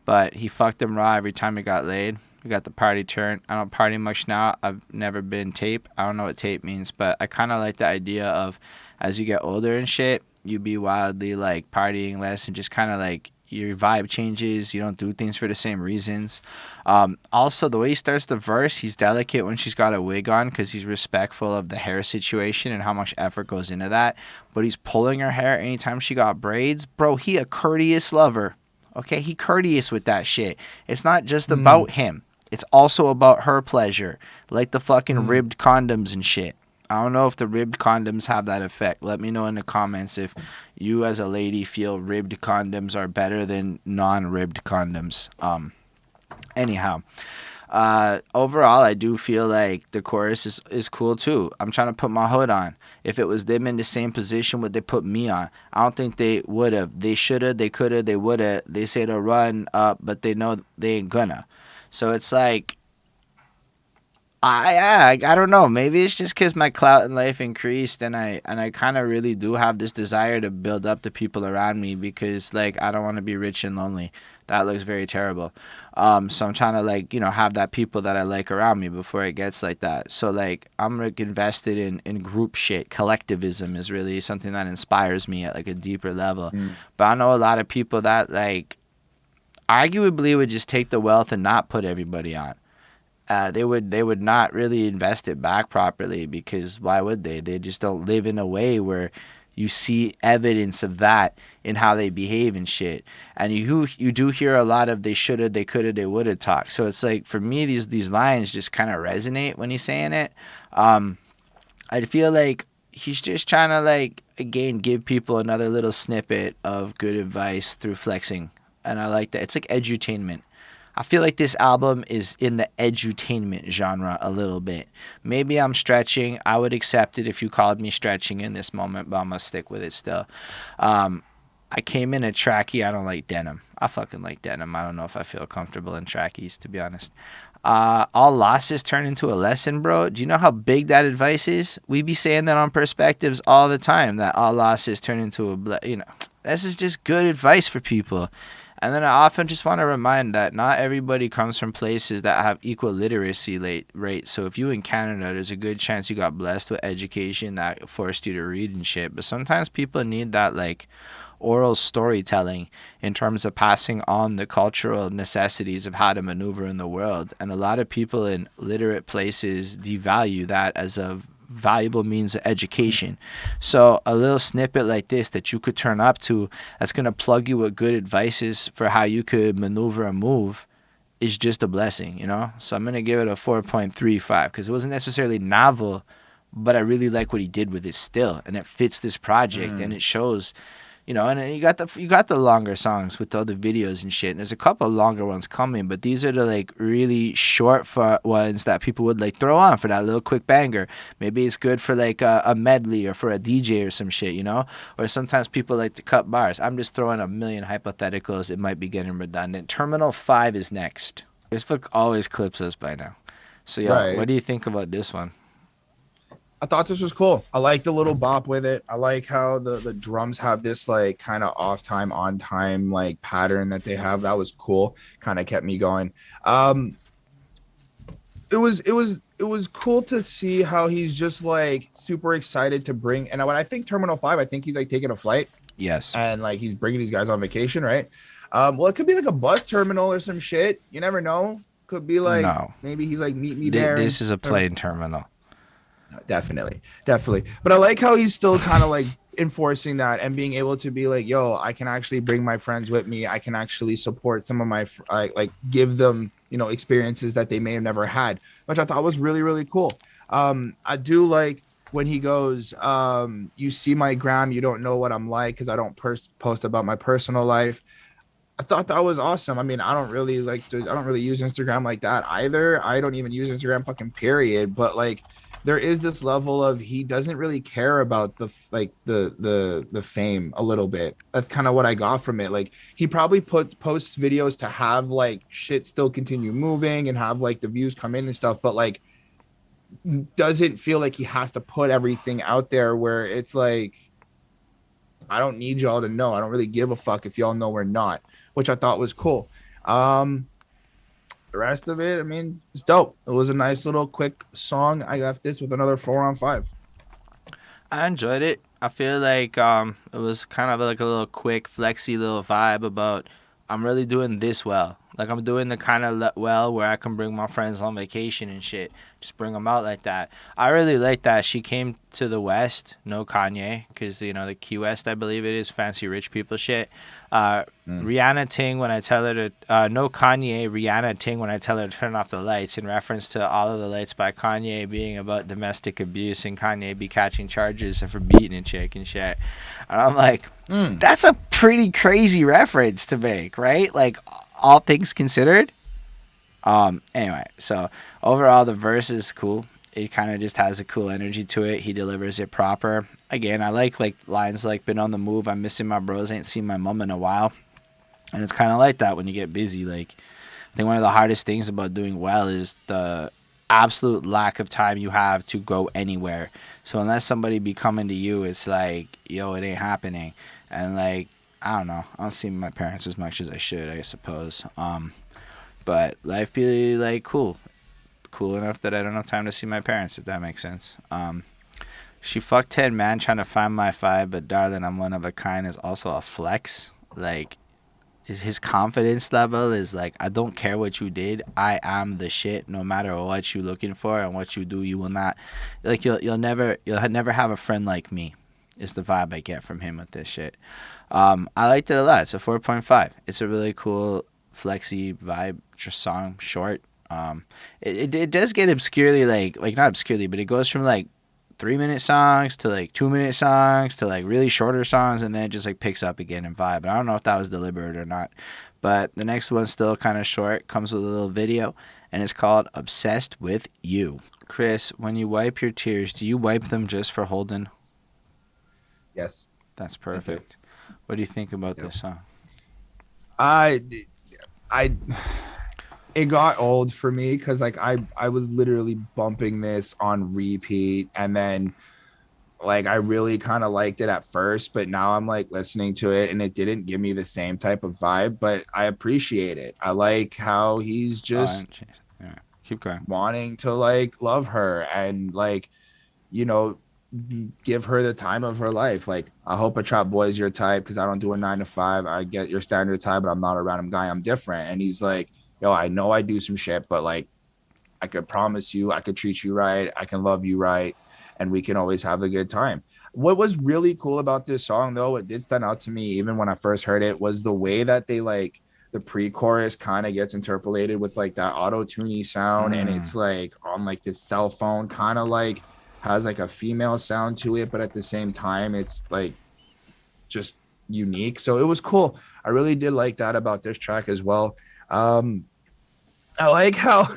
But he fucked them raw every time he got laid. We got the party turn. I don't party much now. I've never been tape. I don't know what tape means, but I kind of like the idea of, as you get older and shit, you be wildly like partying less and just kind of like your vibe changes. You don't do things for the same reasons. Also, the way he starts the verse, he's delicate when she's got a wig on because he's respectful of the hair situation and how much effort goes into that. But he's pulling her hair anytime she got braids. Bro, he a courteous lover. Okay, he courteous with that shit. It's not just about him. It's also about her pleasure, like the fucking ribbed condoms and shit. I don't know if the ribbed condoms have that effect. Let me know in the comments if you as a lady feel ribbed condoms are better than non-ribbed condoms. Anyhow, overall, I do feel like the chorus is cool too. I'm trying to put my hood on. If it was them in the same position, would they put me on? I don't think they would have. They should have, they could have, they would have. They say to run up, but they know they ain't gonna. So it's like, I don't know. Maybe it's just because my clout in life increased, and I kind of really do have this desire to build up the people around me, because like I don't want to be rich and lonely. That looks very terrible. So I'm trying to like have that people that I like around me before it gets like that. So like I'm like invested in group shit. Collectivism is really something that inspires me at like a deeper level. But I know a lot of people that like arguably would just take the wealth and not put everybody on. They would not really invest it back properly, because why would they? They just don't live in a way where you see evidence of that in how they behave and shit. And you do hear a lot of they shoulda, they coulda, they woulda talk. So it's like, for me, these lines just kind of resonate when he's saying it. I feel like he's just trying to like, again, give people another little snippet of good advice through flexing. And I like that. It's like edutainment. I feel like this album is in the edutainment genre a little bit. Maybe I'm stretching. I would accept it if you called me stretching in this moment, but I'm going to stick with it still. I came in a trackie. I don't like denim. I fucking like denim. I don't know if I feel comfortable in trackies, to be honest. All losses turn into a lesson, bro. Do you know how big that advice is? We be saying that on perspectives all the time, that all losses turn into this is just good advice for people. And then I often just want to remind that not everybody comes from places that have equal literacy rates. So if you in Canada, there's a good chance you got blessed with education that forced you to read and shit. But sometimes people need that like oral storytelling in terms of passing on the cultural necessities of how to maneuver in the world. And a lot of people in literate places devalue that as a valuable means of education. So a little snippet like this that you could turn up to, that's going to plug you with good advices for how you could maneuver and move, is just a blessing, you know? So I'm going to give it a 4.35 because it wasn't necessarily novel, but I really like what he did with it still. And it fits this project and it shows, you know, and you got the longer songs with all the videos and shit. And there's a couple of longer ones coming, but these are the like really short ones that people would like throw on for that little quick banger. Maybe it's good for like a medley or for a DJ or some shit, you know. Or sometimes people like to cut bars. I'm just throwing a million hypotheticals. It might be getting redundant. Terminal 5 is next. Facebook always clips us by now. So yeah, what do you think about this one? I thought this was cool. I like the little bop with it. I like how the drums have this like kind of off time, on time like pattern that they have. That was cool. Kind of kept me going. It was cool to see how he's just like super excited to bring. And when I think Terminal 5, I think he's like taking a flight. Yes. And like he's bringing these guys on vacation, right? Well, it could be like a bus terminal or some shit. You never know. Could be like maybe he's like meet me there. This is a plane terminal. Definitely. But I like how he's still kind of like enforcing that and being able to be like, yo, I can actually bring my friends with me. I can actually support some of my like give them, you know, experiences that they may have never had, which I thought was really, really cool. I do like when he goes, you see my gram, you don't know what I'm like because I don't post about my personal life. I thought that was awesome. I mean, I don't really use Instagram like that either. I don't even use Instagram fucking period. But like, there is this level of he doesn't really care about the fame a little bit. That's kind of what I got from it. Like he probably posts videos to have like shit still continue moving and have like the views come in and stuff. But like, doesn't feel like he has to put everything out there where it's like, I don't need y'all to know. I don't really give a fuck if y'all know or not, which I thought was cool. The rest of it, I mean, it's dope. It was a nice little quick song. I left this with another 4 on 5. I enjoyed it. I feel like it was kind of like a little quick, flexy little vibe about I'm really doing this well. Like I'm doing the kind of well where I can bring my friends on vacation and shit. Just bring them out like that. I really like that she came to the West, no Kanye, because, you know, the Key West, I believe it is, fancy rich people shit. Rihanna ting when I tell her to, no Kanye, Rihanna ting when I tell her to turn off the lights, in reference to All of the Lights by Kanye being about domestic abuse and Kanye be catching charges for beating a chick and shit. And I'm like, that's a pretty crazy reference to make, right? Like, all things considered. Anyway, so overall the verse is cool. It kind of just has a cool energy to it. He delivers it proper. Again, I like lines like been on the move, I'm missing my bros, ain't seen my mom in a while. And it's kind of like that when you get busy. Like, I think one of the hardest things about doing well is the absolute lack of time you have to go anywhere. So unless somebody be coming to you, it's like, yo, it ain't happening. And like, I don't know. I don't see my parents as much as I should, I suppose. But life be like cool enough that I don't have time to see my parents, if that makes sense. She fucked 10 man trying to find my five, but darling, I'm one of a kind is also a flex. Like, his confidence level is like, I don't care what you did, I am the shit. No matter what you looking for and what you do, you will not, like, you'll never have a friend like me. Is the vibe I get from him with this shit. I liked it a lot. It's a 4.5. It's a really cool, flexy vibe, just song, short. It does get obscurely, like not obscurely, but it goes from like 3-minute songs to like 2-minute songs to like really shorter songs, and then it just like picks up again in vibe. And I don't know if that was deliberate or not. But the next one's still kind of short, comes with a little video, and it's called Obsessed with You. Chris, when you wipe your tears, do you wipe them just for Holden? Yes. That's perfect. What do you think about Yep. this song? I I it got old for me because like I was literally bumping this on repeat, and then like I really kind of liked it at first, but now I'm like listening to it and it didn't give me the same type of vibe, but I appreciate it. I like how he's Oh, just and yeah, keep going. wanting to like love her and like, you know, give her the time of her life. Like, I hope a trap boy is your type because I don't do a 9 to 5. I get your standard type, but I'm not a random guy. I'm different. And he's like, yo, I know I do some shit, but like, I could promise you, I could treat you right. I can love you right. And we can always have a good time. What was really cool about this song, though, it did stand out to me, even when I first heard it, was the way that they like the pre-chorus kind of gets interpolated with like that auto-tuney sound, and Mm. it's like on like this cell phone, kind of like has like a female sound to it, but at the same time, it's like just unique. So it was cool. I really did like that about this track as well. Um, I like how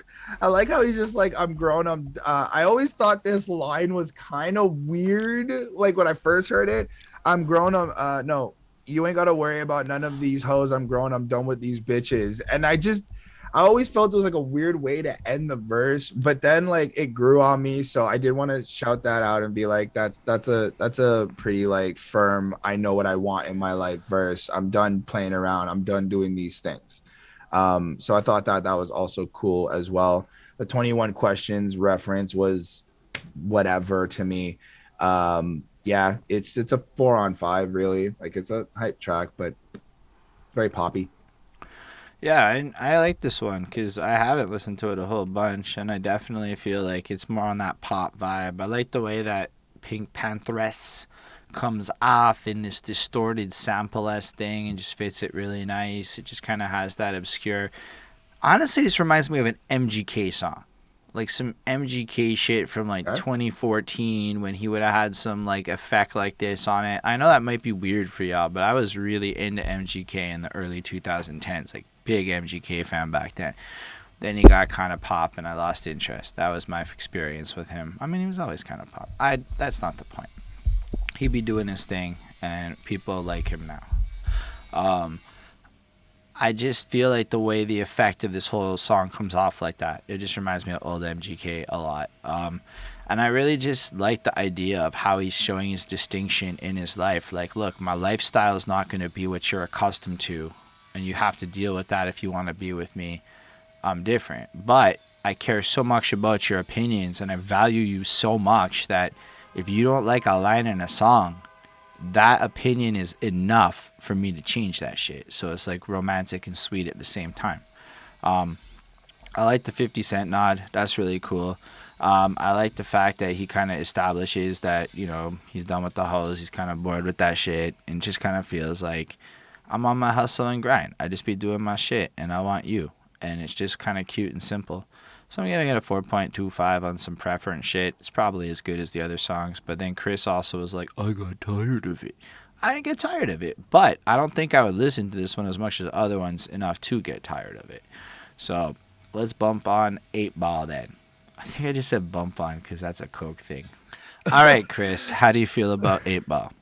I like how he's just like, I'm grown. I always thought this line was kind of weird. Like when I first heard it, I'm grown. No, you ain't gotta worry about none of these hoes. I'm grown. I'm done with these bitches. And I always felt it was like a weird way to end the verse, but then like it grew on me. So I did want to shout that out and be like, that's a pretty like firm, I know what I want in my life verse. I'm done playing around. I'm done doing these things. So I thought that that was also cool as well. The 21 questions reference was whatever to me. Yeah, it's a 4 on 5 really. Like it's a hype track, but very poppy. Yeah, and I like this one because I haven't listened to it a whole bunch, and I definitely feel like it's more on that pop vibe. I like the way that Pink Pantheress comes off in this distorted sample s thing and just fits it really nice. It just kind of has that obscure. Honestly, this reminds me of an MGK song, like some MGK shit from like Okay. 2014 when he would have had some like effect like this on it. I know that might be weird for y'all, but I was really into MGK in the early 2010s, like big MGK fan back then. Then he got kind of pop and I lost interest. That was my experience with him. I mean, he was always kind of pop. I That's not the point. He be doing his thing and people like him now. Um, I just feel like the way the effect of this whole song comes off like that, it just reminds me of old MGK a lot. And I really just like the idea of how he's showing his distinction in his life. Like, look, my lifestyle is not going to be what you're accustomed to, and you have to deal with that if you want to be with me. I'm different, but I care so much about your opinions, and I value you so much that if you don't like a line in a song, that opinion is enough for me to change that shit. So it's like romantic and sweet at the same time. Um, I like the 50 Cent nod. That's really cool. I like the fact that he kind of establishes that, you know, he's done with the hoes. He's kind of bored with that shit and just kind of feels like I'm on my hustle and grind. I just be doing my shit and I want you. And it's just kind of cute and simple. So I'm giving it a 4.25 on some preference shit. It's probably as good as the other songs. But then Chris also was like, I got tired of it. I didn't get tired of it, but I don't think I would listen to this one as much as other ones enough to get tired of it. So let's bump on 8 Ball then. I think I just said bump on because that's a Coke thing. All right, Chris, how do you feel about 8 Ball?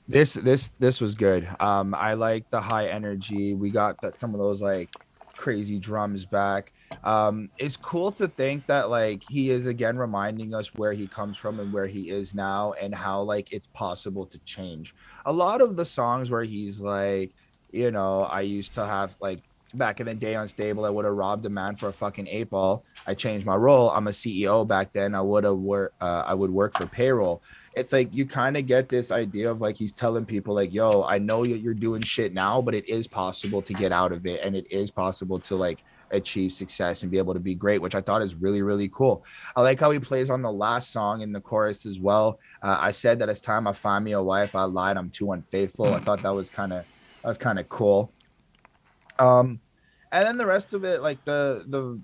This was good. I like the high energy. We got that some of those like crazy drums back. It's cool to think that like he is again reminding us where he comes from and where he is now and how like it's possible to change. A lot of the songs where he's like, I used to have like back in the day unstable, I would have robbed a man for a fucking 8 ball. I changed my role. I'm a CEO back then. I would work for payroll. It's like you kind of get this idea of like he's telling people like, yo, I know that you're doing shit now, but it is possible to get out of it, and it is possible to like achieve success and be able to be great, which I thought is really, really cool. I like how he plays on the last song in the chorus as well. I said that it's time I find me a wife. I lied, I'm too unfaithful. I thought that was kind of cool. um and then the rest of it, like the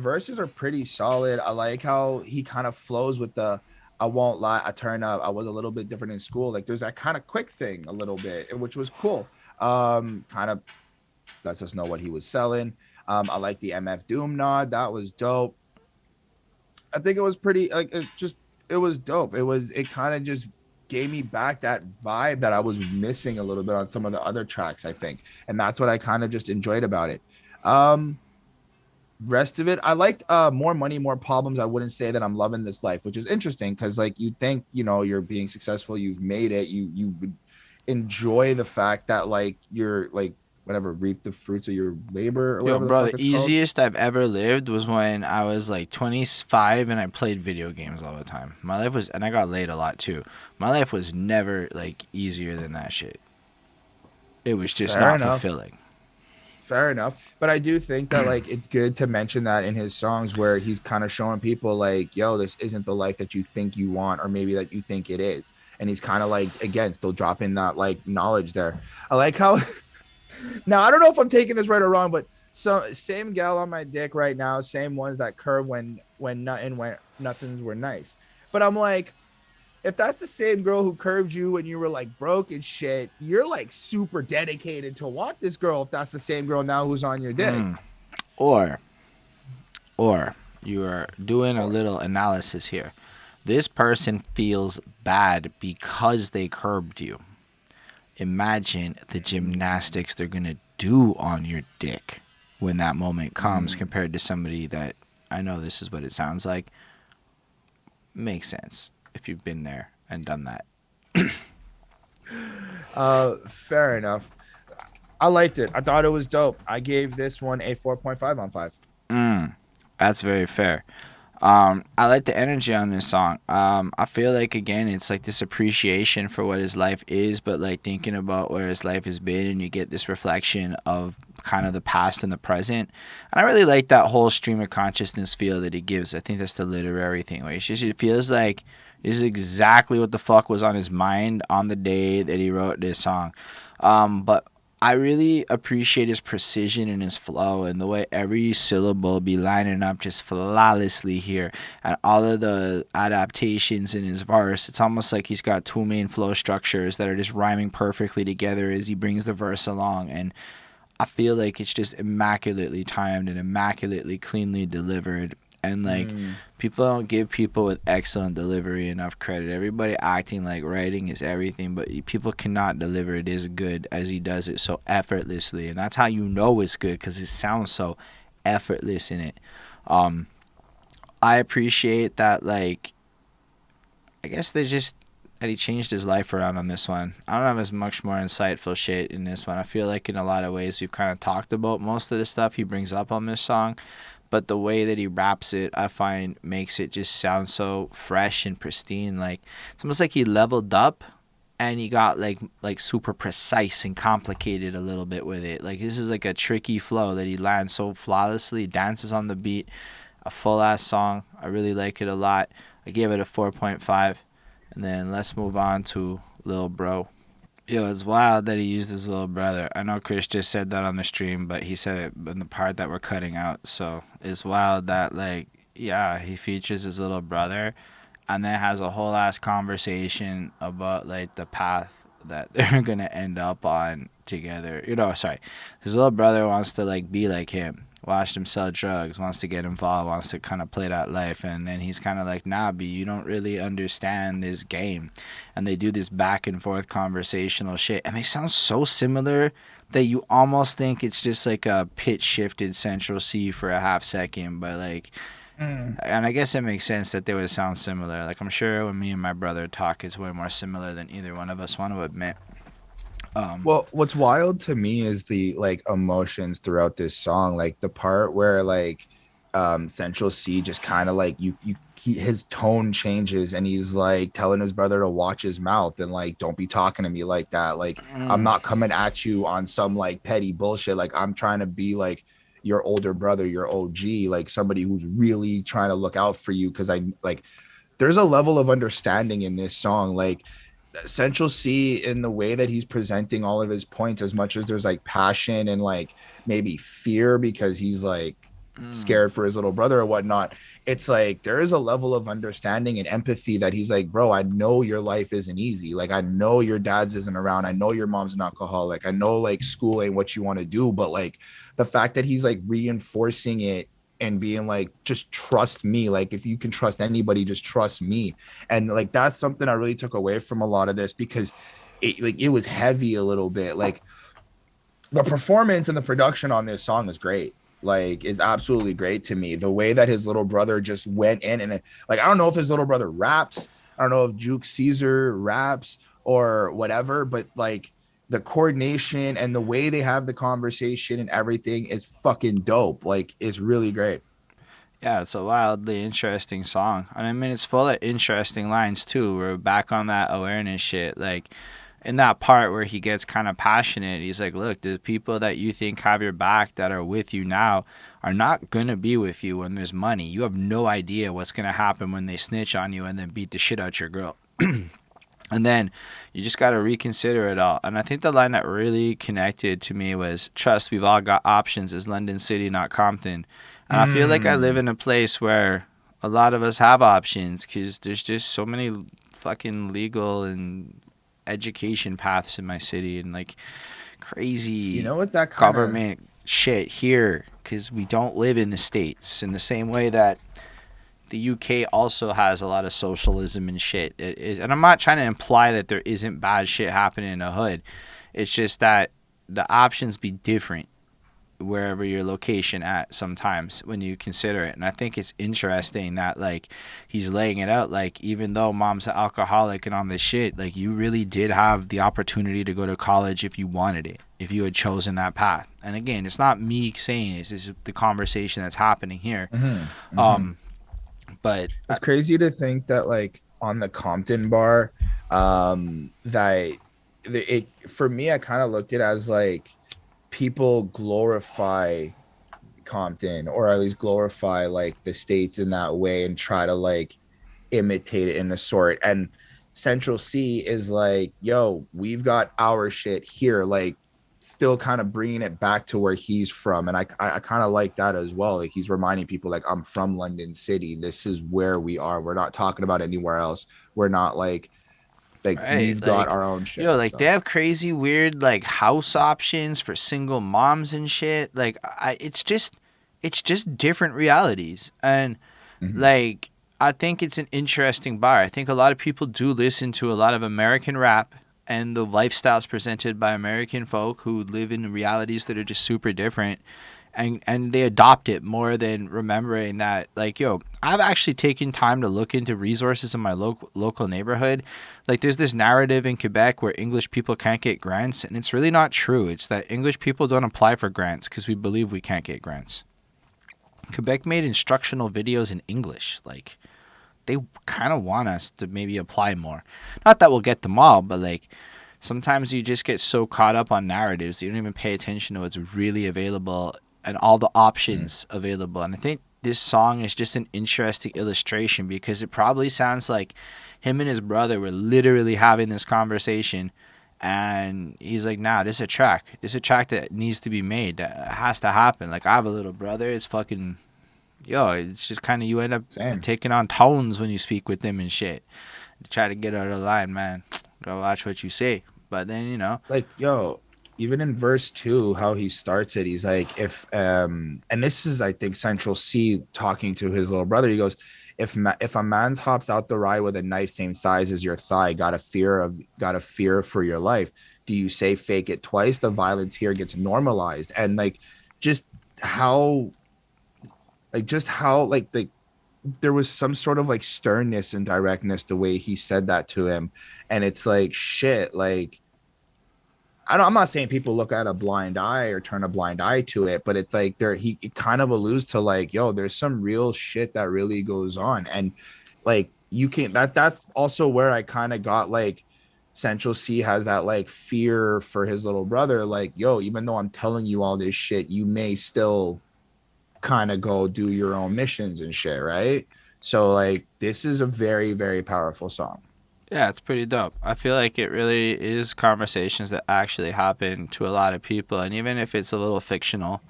verses are pretty solid. I like how he kind of flows with the I won't lie, I turn up. I was a little bit different in school. Like there's that kind of quick thing a little bit, which was cool. Kind of lets us know what he was selling. I like the MF Doom nod. That was dope. I think it was pretty like it was dope. It kind of just gave me back that vibe that I was missing a little bit on some of the other tracks, I think. And that's what I kind of just enjoyed about it. Um, Rest of it, I liked More Money, More Problems. I wouldn't say that I'm loving this life, which is interesting because like you think, you know, you're being successful, you've made it, you would enjoy the fact that like you're like whatever, reap the fruits of your labor or Yo, whatever the bro, fuck the it's called. easiest I've ever lived was when I was like 25 and I played video games all the time. My life was, and I got laid a lot too. My life was never like easier than that shit. It was just Fair not enough. fulfilling. Fair enough. But I do think that like it's good to mention that in his songs where he's kind of showing people like, yo, this isn't the life that you think you want, or maybe that you think it is. And he's kind of like again still dropping that like knowledge there. I like how now I don't know if I'm taking this right or wrong, but so same gal on my dick right now, same ones that curve when nothings were nice. But I'm like, if that's the same girl who curved you when you were like broke and shit, you're like super dedicated to want this girl. If that's the same girl now who's on your dick, Or, or you are doing a or little analysis here. This person feels bad because they curbed you. Imagine the gymnastics they're gonna do on your dick when that moment comes compared to somebody that I know this is what it sounds like. Makes sense if you've been there and done that. fair enough. I liked it. I thought it was dope. I gave this one a 4.5 on 5. That's very fair. I like the energy on this song. I feel like again, it's like this appreciation for what his life is, but like thinking about where his life has been, and you get this reflection of kind of the past and the present. And I really like that whole stream of consciousness feel that he gives. I think that's the literary thing, where it feels like this is exactly what the fuck was on his mind on the day that he wrote this song. But I really appreciate his precision and his flow and the way every syllable be lining up just flawlessly here. And all of the adaptations in his verse, it's almost like he's got two main flow structures that are just rhyming perfectly together as he brings the verse along. And I feel like it's just immaculately timed and immaculately cleanly delivered. And like people don't give people with excellent delivery enough credit. Everybody acting like writing is everything, but people cannot deliver it as good as he does it so effortlessly. And that's how you know it's good, because it sounds so effortless in it. I appreciate that, like, I guess they just that he changed his life around on this one. I don't have as much more insightful shit in this one. I feel like in a lot of ways we've kind of talked about most of the stuff he brings up on this song, but the way that he raps it, I find makes it just sound so fresh and pristine. Like it's almost like he leveled up and he got like super precise and complicated a little bit with it. Like this is like a tricky flow that he lands so flawlessly, dances on the beat, a full ass song. I really like it a lot. I gave it a 4.5. And then let's move on to Lil Bro. Yo, it's wild that he used his little brother. I know Chris just said that on the stream, but he said it in the part that we're cutting out. So it's wild that, like, yeah, he features his little brother and then has a whole ass conversation about, like, the path that they're going to end up on together. You know, sorry. His little brother wants to, like, be like him. Watched him sell drugs, wants to get involved, wants to kind of play that life. And then he's kind of like, nah, B, you don't really understand this game. And they do this back and forth conversational shit. And they sound so similar that you almost think it's just like a pitch shifted Central Cee for a half second. But like, and I guess it makes sense that they would sound similar. Like, I'm sure when me and my brother talk, it's way more similar than either one of us want to admit. Well, what's wild to me is the like emotions throughout this song, like the part where like Central Cee just kind of like his tone changes and he's like telling his brother to watch his mouth and like don't be talking to me like that. Like I'm not coming at you on some like petty bullshit. Like I'm trying to be like your older brother, your OG, like somebody who's really trying to look out for you because I like there's a level of understanding in this song. Like Central Cee in the way that he's presenting all of his points, as much as there's like passion and like maybe fear because he's like scared for his little brother or whatnot. It's like there is a level of understanding and empathy that he's like, bro, I know your life isn't easy. Like, I know your dad's isn't around. I know your mom's an alcoholic. I know like school ain't what you want to do, but like the fact that he's like reinforcing it and being like, just trust me. Like, if you can trust anybody, just trust me. And like, that's something I really took away from a lot of this, because it was heavy a little bit. Like, the performance and the production on this song is great. Like, is absolutely great to me. The way that his little brother just went in, and like, I don't know if his little brother raps. I don't know if Juke Caesar raps or whatever, but like, the coordination and the way they have the conversation and everything is fucking dope. Like, it's really great. Yeah, it's a wildly interesting song. And I mean, it's full of interesting lines too. We're back on that awareness shit. Like, in that part where he gets kind of passionate, he's like, look, the people that you think have your back that are with you now are not going to be with you when there's money. You have no idea what's going to happen when they snitch on you and then beat the shit out your girl. And then you just got to reconsider it all. And I think the line that really connected to me was, trust, we've all got options, is London City, not Compton. And I feel like I live in a place where a lot of us have options because there's just so many fucking legal and education paths in my city, and like You crazy know what that kind of government shit here because we don't live in the States in the same way that the UK also has a lot of socialism and shit. It is, and I'm not trying to imply that there isn't bad shit happening in the hood. It's just that the options be different wherever your location at sometimes when you consider it. And I think it's interesting that like he's laying it out, like even though mom's an alcoholic and on this shit, like you really did have the opportunity to go to college if you wanted it, if you had chosen that path. And again, it's not me saying this is the conversation that's happening here. But it's crazy to think that like on the Compton bar, that it for me, I kind of looked at it as like people glorify Compton, or at least glorify like the States in that way and try to like imitate it in a sort. And Central Cee is like, yo, we've got our shit here, like still kind of bringing it back to where he's from. And I kind of like that as well. Like, he's reminding people like, I'm from London City. This is where we are. We're not talking about anywhere else. We're not like right, we've got like our own shit. yo, like they So have crazy weird like house options for single moms and shit. Like it's just different realities. And mhm. like I think it's an interesting bar. I think a lot of people do listen to a lot of American rap and the lifestyles presented by American folk who live in realities that are just super different, and they adopt it more than remembering that like yo, I've actually taken time to look into resources in my local neighborhood. Like there's this narrative in Quebec where English people can't get grants, and it's really not true. It's that English people don't apply for grants because we believe we can't get grants. Quebec made instructional videos in English. Like they kind of want us to maybe apply more. Not that we'll get them all, but like sometimes you just get so caught up on narratives you don't even pay attention to what's really available and all the options available. And I think this song is just an interesting illustration because it probably sounds like him and his brother were literally having this conversation, and he's like, nah, this is a track. This is a track that needs to be made. That has to happen. Like I have a little brother. It's fucking yo, it's just kind of you end up Same. taking on tones when you speak with them and shit. Try to get out of the line, man. Go watch what you say. But then Like, yo, even in verse 2, how he starts it, he's like, if and this is, I think, Central Cee talking to his little brother. He goes, if a man's hops out the ride with a knife same size as your thigh, got a fear for your life. Do you say fake it twice? The violence here gets normalized. And like just how like there was some sort of like sternness and directness the way he said that to him. And it's like, shit, like I'm not saying people look at a blind eye or turn a blind eye to it, but it's like he it kind of alludes to like, yo, there's some real shit that really goes on. And like you can that's also where I kind of got like Central Cee has that like fear for his little brother, like, yo, even though I'm telling you all this shit, you may still kind of go do your own missions and shit, right? So like this is a very, very powerful song. yeah, it's pretty dope. I feel like it really is conversations that actually happen to a lot of people, and even if it's a little fictional,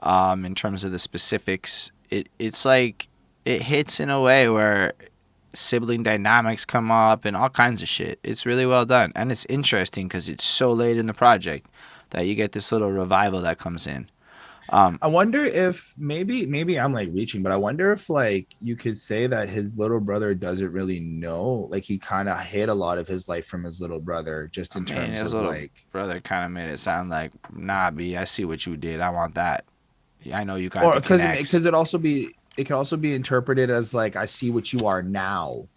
in terms of the specifics, it's like it hits in a way where sibling dynamics come up and all kinds of shit. It's really well done, and it's interesting because it's so late in the project that you get this little revival that comes in. Um, I wonder if maybe I'm like reaching, but I wonder if like you could say that his little brother doesn't really know, like he kind of hid a lot of his life from his little brother, just I in mean, terms his of little like, brother kind of made it sound like, nah, B, I see what you did. I want that. I know you got or the connects. because it could also be interpreted as like I see what you are now.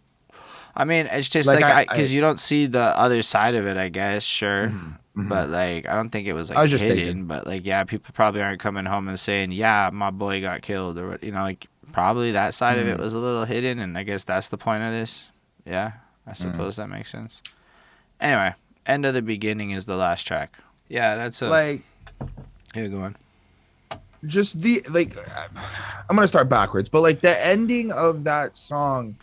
I mean, it's just Like like I because you don't see the other side of it, I guess. Sure, mhm, mhm. but like, I don't think it was I like was just thinking. hidden. But like, yeah, people probably aren't coming home and saying, "Yeah, my boy got killed," or like probably that side of it Mm, was a little hidden, and I guess that's the point of this. Yeah, I mm. suppose that makes sense. Anyway, end of the beginning is the last track. Yeah, that's a Like yeah. Go on. just the like I'm gonna start backwards, but like the ending of that song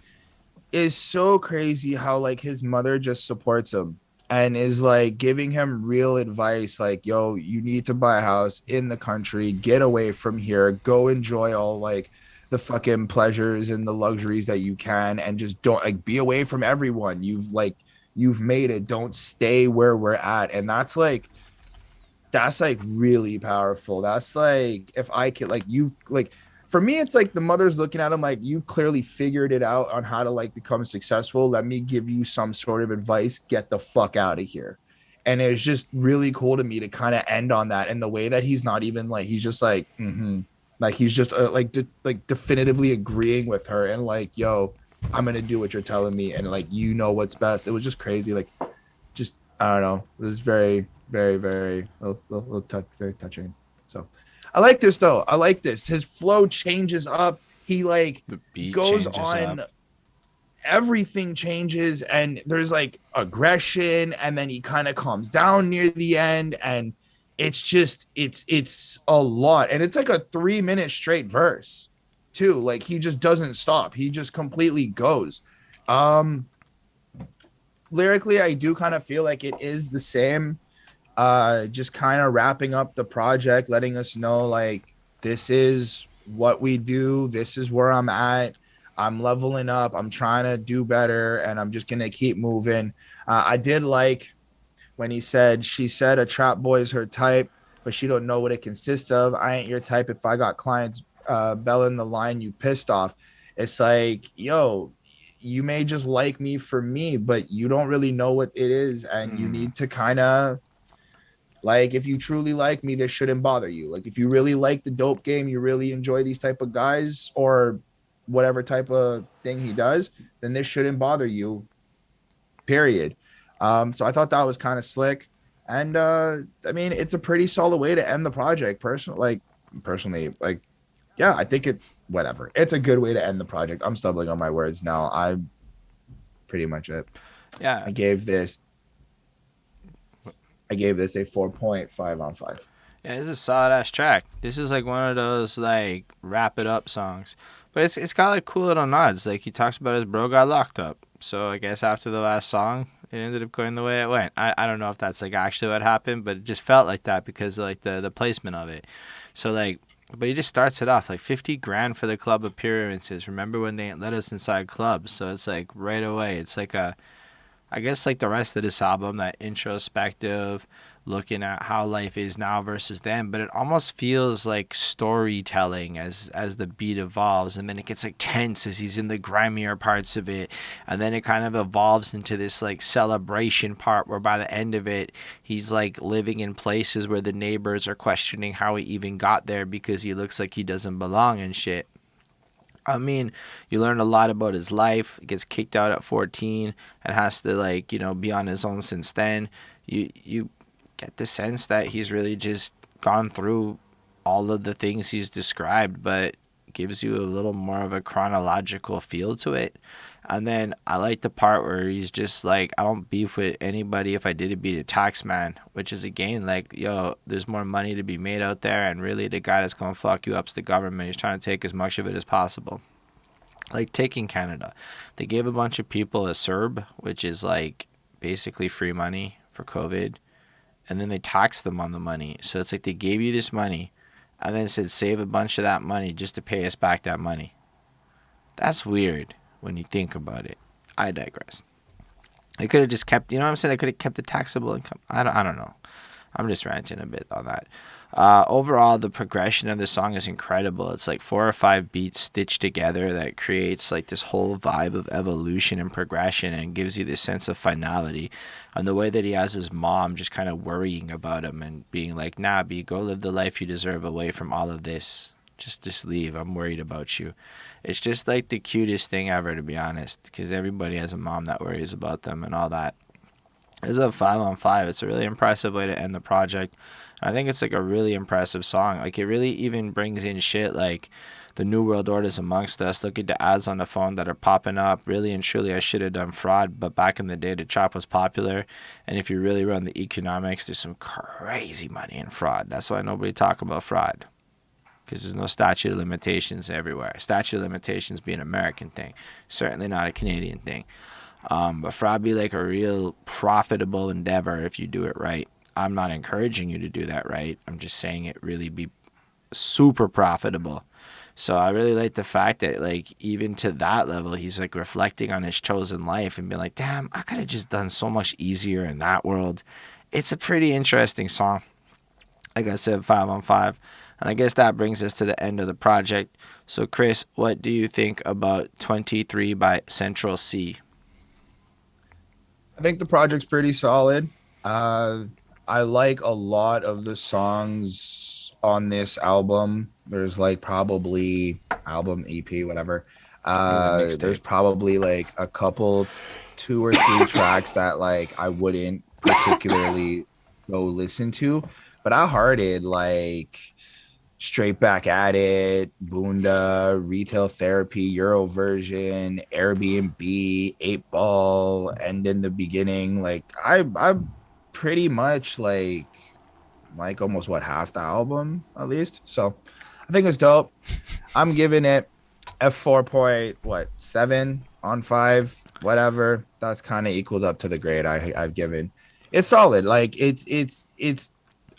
is so crazy how like his mother just supports him and is like giving him real advice like, yo, you need to buy a house in the country, get away from here, go enjoy all like the fucking pleasures and the luxuries that you can, and just don't like be away from everyone. You've made it, don't stay where we're at. And that's like really powerful. That's like if I could like you've like for me, it's like the mother's looking at him like you've clearly figured it out on how to like become successful. Let me give you some sort of advice. Get the fuck out of here. And it's just really cool to me to kind of end on that. And the way that he's not even like he's just like like he's just like definitively agreeing with her and like, yo, I'm gonna do what you're telling me, and like you know what's best. It was just crazy. Like just I don't know. It was very very touching. So I like this though. I like this. His flow changes up. He like The beat goes changes up. on. Everything changes, and there's like aggression, and then he kind of calms down near the end, and it's a lot, and it's like a 3 minute straight verse too. Like he just doesn't stop. He just completely goes. Um, lyrically, I do kind of feel like it is the same. Just kind of wrapping up the project, letting us know like this is what we do, this is where I'm at. I'm leveling up, I'm trying to do better, and I'm just gonna keep moving. I did like when he said, she said a trap boy is her type, but she don't know what it consists of. I ain't your type. If I got clients belling the line, you pissed off. It's like, yo, you may just like me for me, but you don't really know what it is, and you Mm. need to kind of like, if you truly like me, this shouldn't bother you. Like if you really like the dope game, you really enjoy these type of guys or whatever type of thing he does, then this shouldn't bother you, period. So I thought that was kind of slick. And I mean, it's a pretty solid way to end the project. Personally, like, yeah, I think it whatever. It's a good way to end the project. I'm stumbling on my words now. I pretty much it. Yeah, I gave this I gave this a 4.5 on 5. yeah, this is a solid ass track. This is like one of those like wrap it up songs, but it's got like cool little nods. Like he talks about his bro got locked up, so I guess after the last song, it ended up going the way it went. I don't know if that's like actually what happened, but it just felt like that because of like the placement of it. So like, but he just starts it off like 50 grand for the club appearances. Remember when they ain't let us inside clubs? So it's like right away. It's like a I guess like the rest of this album, that introspective, looking at how life is now versus then, but it almost feels like storytelling as the beat evolves, and then it gets like tense as he's in the grimier parts of it, and then it kind of evolves into this like celebration part where by the end of it, he's like living in places where the neighbors are questioning how he even got there because he looks like he doesn't belong and shit. I mean, you learn a lot about his life. He gets kicked out at 14 and has to like, be on his own since then. You get the sense that he's really just gone through all of the things he's described, but gives you a little more of a chronological feel to it. And then I like the part where he's just like, I don't beef with anybody. If I did it, be the tax man, which is again like, yo, there's more money to be made out there, and really the guy that's gonna fuck you up's the government. He's trying to take as much of it as possible. Like taking Canada, they gave a bunch of people a CERB, which is like basically free money for COVID, and then they taxed them on the money. So it's like they gave you this money, and then said save a bunch of that money just to pay us back that money. That's weird when you think about it. I digress. They could have just kept, you know what I'm saying? They could have kept the taxable income. I don't know. I'm just ranting a bit on that. Overall, the progression of the song is incredible. It's like 4 or 5 beats stitched together that creates like this whole vibe of evolution and progression and gives you this sense of finality. And the way that he has his mom just kind of worrying about him and being like, nah, B, go live the life you deserve away from all of this. Just leave. I'm worried about you. It's just like the cutest thing ever, to be honest, because everybody has a mom that worries about them and all that. It's a 5 on 5. It's a really impressive way to end the project. I think it's like a really impressive song. Like it really even brings in shit like the New World Order's amongst us. Look at the ads on the phone that are popping up. Really and truly, I should have done fraud, but back in the day, the trap was popular. And if you really run the economics, there's some crazy money in fraud. That's why nobody talk about fraud, because there's no statute of limitations everywhere. Statute of limitations being an American thing, certainly not a Canadian thing. But fraud be like a real profitable endeavor if you do it right. I'm not encouraging you to do that right. I'm just saying it really be super profitable. So I really like the fact that like even to that level, he's like reflecting on his chosen life and being like, damn, I could have just done so much easier in that world. It's a pretty interesting song. Like I said, 5 on 5. And I guess that brings us to the end of the project. So Chris, what do you think about 23 by Central Cee? I think the project's pretty solid. Uh, I like a lot of the songs on this album. There's like probably album EP, whatever. It was a There's mixtape. probably like a couple, 2 or 3 tracks that like I wouldn't particularly go listen to, but I hearted like Straight Back at It, Bunda, Retail Therapy, Euroversion, Airbnb, 8 Ball, and in the beginning, like I pretty much like almost what half the album at least. So I think it's dope. I'm giving it F 4.7 on 5, whatever. That's kind of equals up to the grade I've given. It's solid. Like it's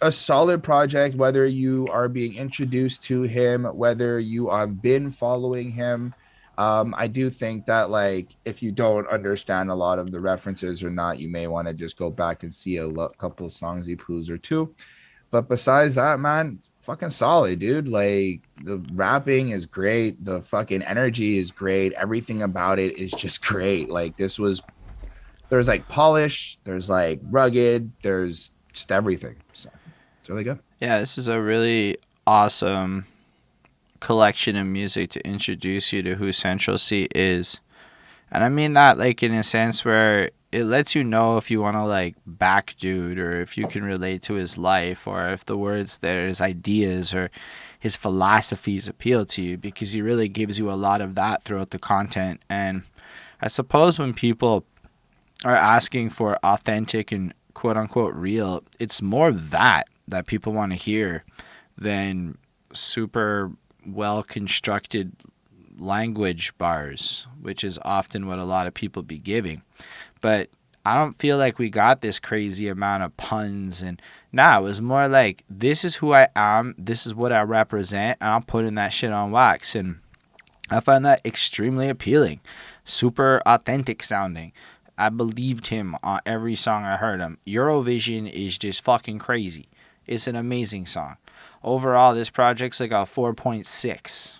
a solid project, whether you are being introduced to him, whether you have been following him. I do think that like if you don't understand a lot of the references or not, you may want to just go back and see couple of songs he proves or two. But besides that, man, it's fucking solid, dude. Like the rapping is great, the fucking energy is great, everything about it is just great. Like this was there's like polish, there's like rugged, there's just everything. So it's really good. Yeah, this is a really awesome collection of music to introduce you to who Central Cee is. And I mean that like in a sense where it lets you know if you want to like back dude or if you can relate to his life or if the words there, his ideas or his philosophies appeal to you, because he really gives you a lot of that throughout the content. And I suppose when people are asking for authentic and quote unquote real, it's more that people want to hear than super well constructed language bars, which is often what a lot of people be giving. But I don't feel like we got this crazy amount of puns and it was more like this is who I am, this is what I represent, and I'm putting that shit on wax. And I find that extremely appealing, super authentic sounding. I believed him on every song I heard him. Eurovision is just fucking crazy. It's an amazing song. Overall, this project's like a 4.6.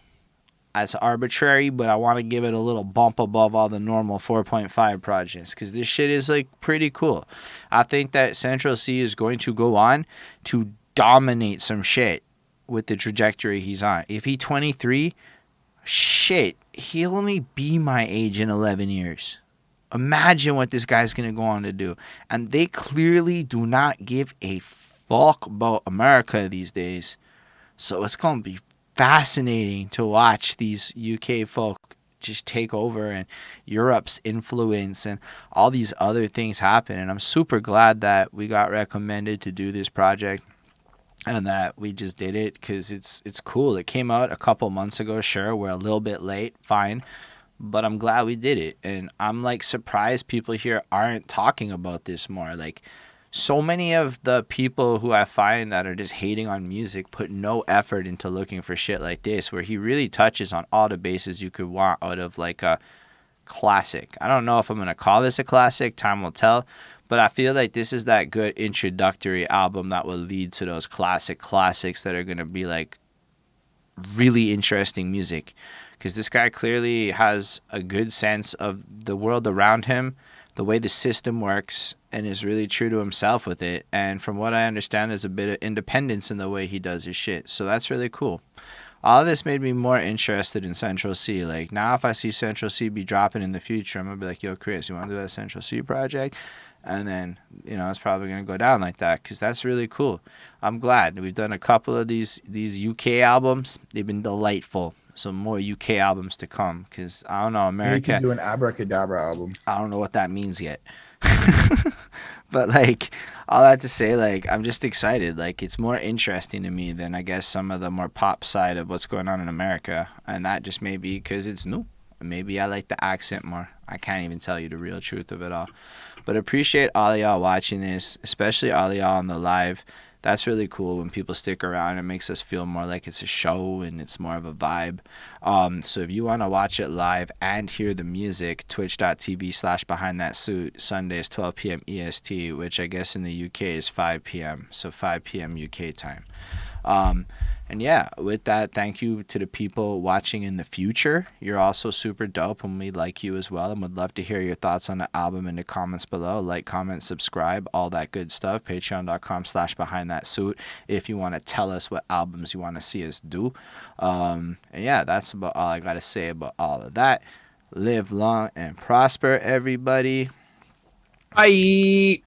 That's arbitrary, but I want to give it a little bump above all the normal 4.5 projects because this shit is like pretty cool. I think that Central Cee is going to go on to dominate some shit with the trajectory he's on. If he's 23, shit, he'll only be my age in 11 years. Imagine what this guy's going to go on to do. And they clearly do not give a fuck about America these days. So it's going to be fascinating to watch these UK folk just take over and Europe's influence and all these other things happen. And I'm super glad that we got recommended to do this project and that we just did it because it's cool. It came out a couple months ago. Sure, we're a little bit late. Fine. But I'm glad we did it. And I'm like surprised people here aren't talking about this more. Like so many of the people who I find that are just hating on music put no effort into looking for shit like this, where he really touches on all the bases you could want out of like a classic. I don't know if I'm going to call this a classic. Time will tell. But I feel like this is that good introductory album that will lead to those classics that are going to be like really interesting music. Because this guy clearly has a good sense of the world around him, the way the system works, and is really true to himself with it. And from what I understand, there's a bit of independence in the way he does his shit. So that's really cool. All of this made me more interested in Central Cee. Like, now if I see Central Cee be dropping in the future, I'm going to be like, yo, Chris, you want to do that Central Cee project? And then, it's probably going to go down like that because that's really cool. I'm glad. We've done a couple of these UK albums. They've been delightful. Some more UK albums to come because, I don't know, We need to America, do an Abracadabra album. I don't know what that means yet. But, like, all that to say, like, I'm just excited. Like, it's more interesting to me than, I guess, some of the more pop side of what's going on in America. And that just may be because it's new. Maybe I like the accent more. I can't even tell you the real truth of it all. But appreciate all of y'all watching this, especially all of y'all on the live. That's really cool when people stick around. It makes us feel more like it's a show and it's more of a vibe. So if you want to watch it live and hear the music, twitch.tv/behind that suit, Sundays 12 p.m. EST, which I guess in the UK is 5 p.m. So 5 p.m. UK time. And yeah, with that, thank you to the people watching in the future. You're also super dope, and we like you as well, and would love to hear your thoughts on the album in the comments below. Like, comment, subscribe, all that good stuff. Patreon.com/behind that suit if you want to tell us what albums you want to see us do. And yeah, that's about all I got to say about all of that. Live long and prosper, everybody. Bye.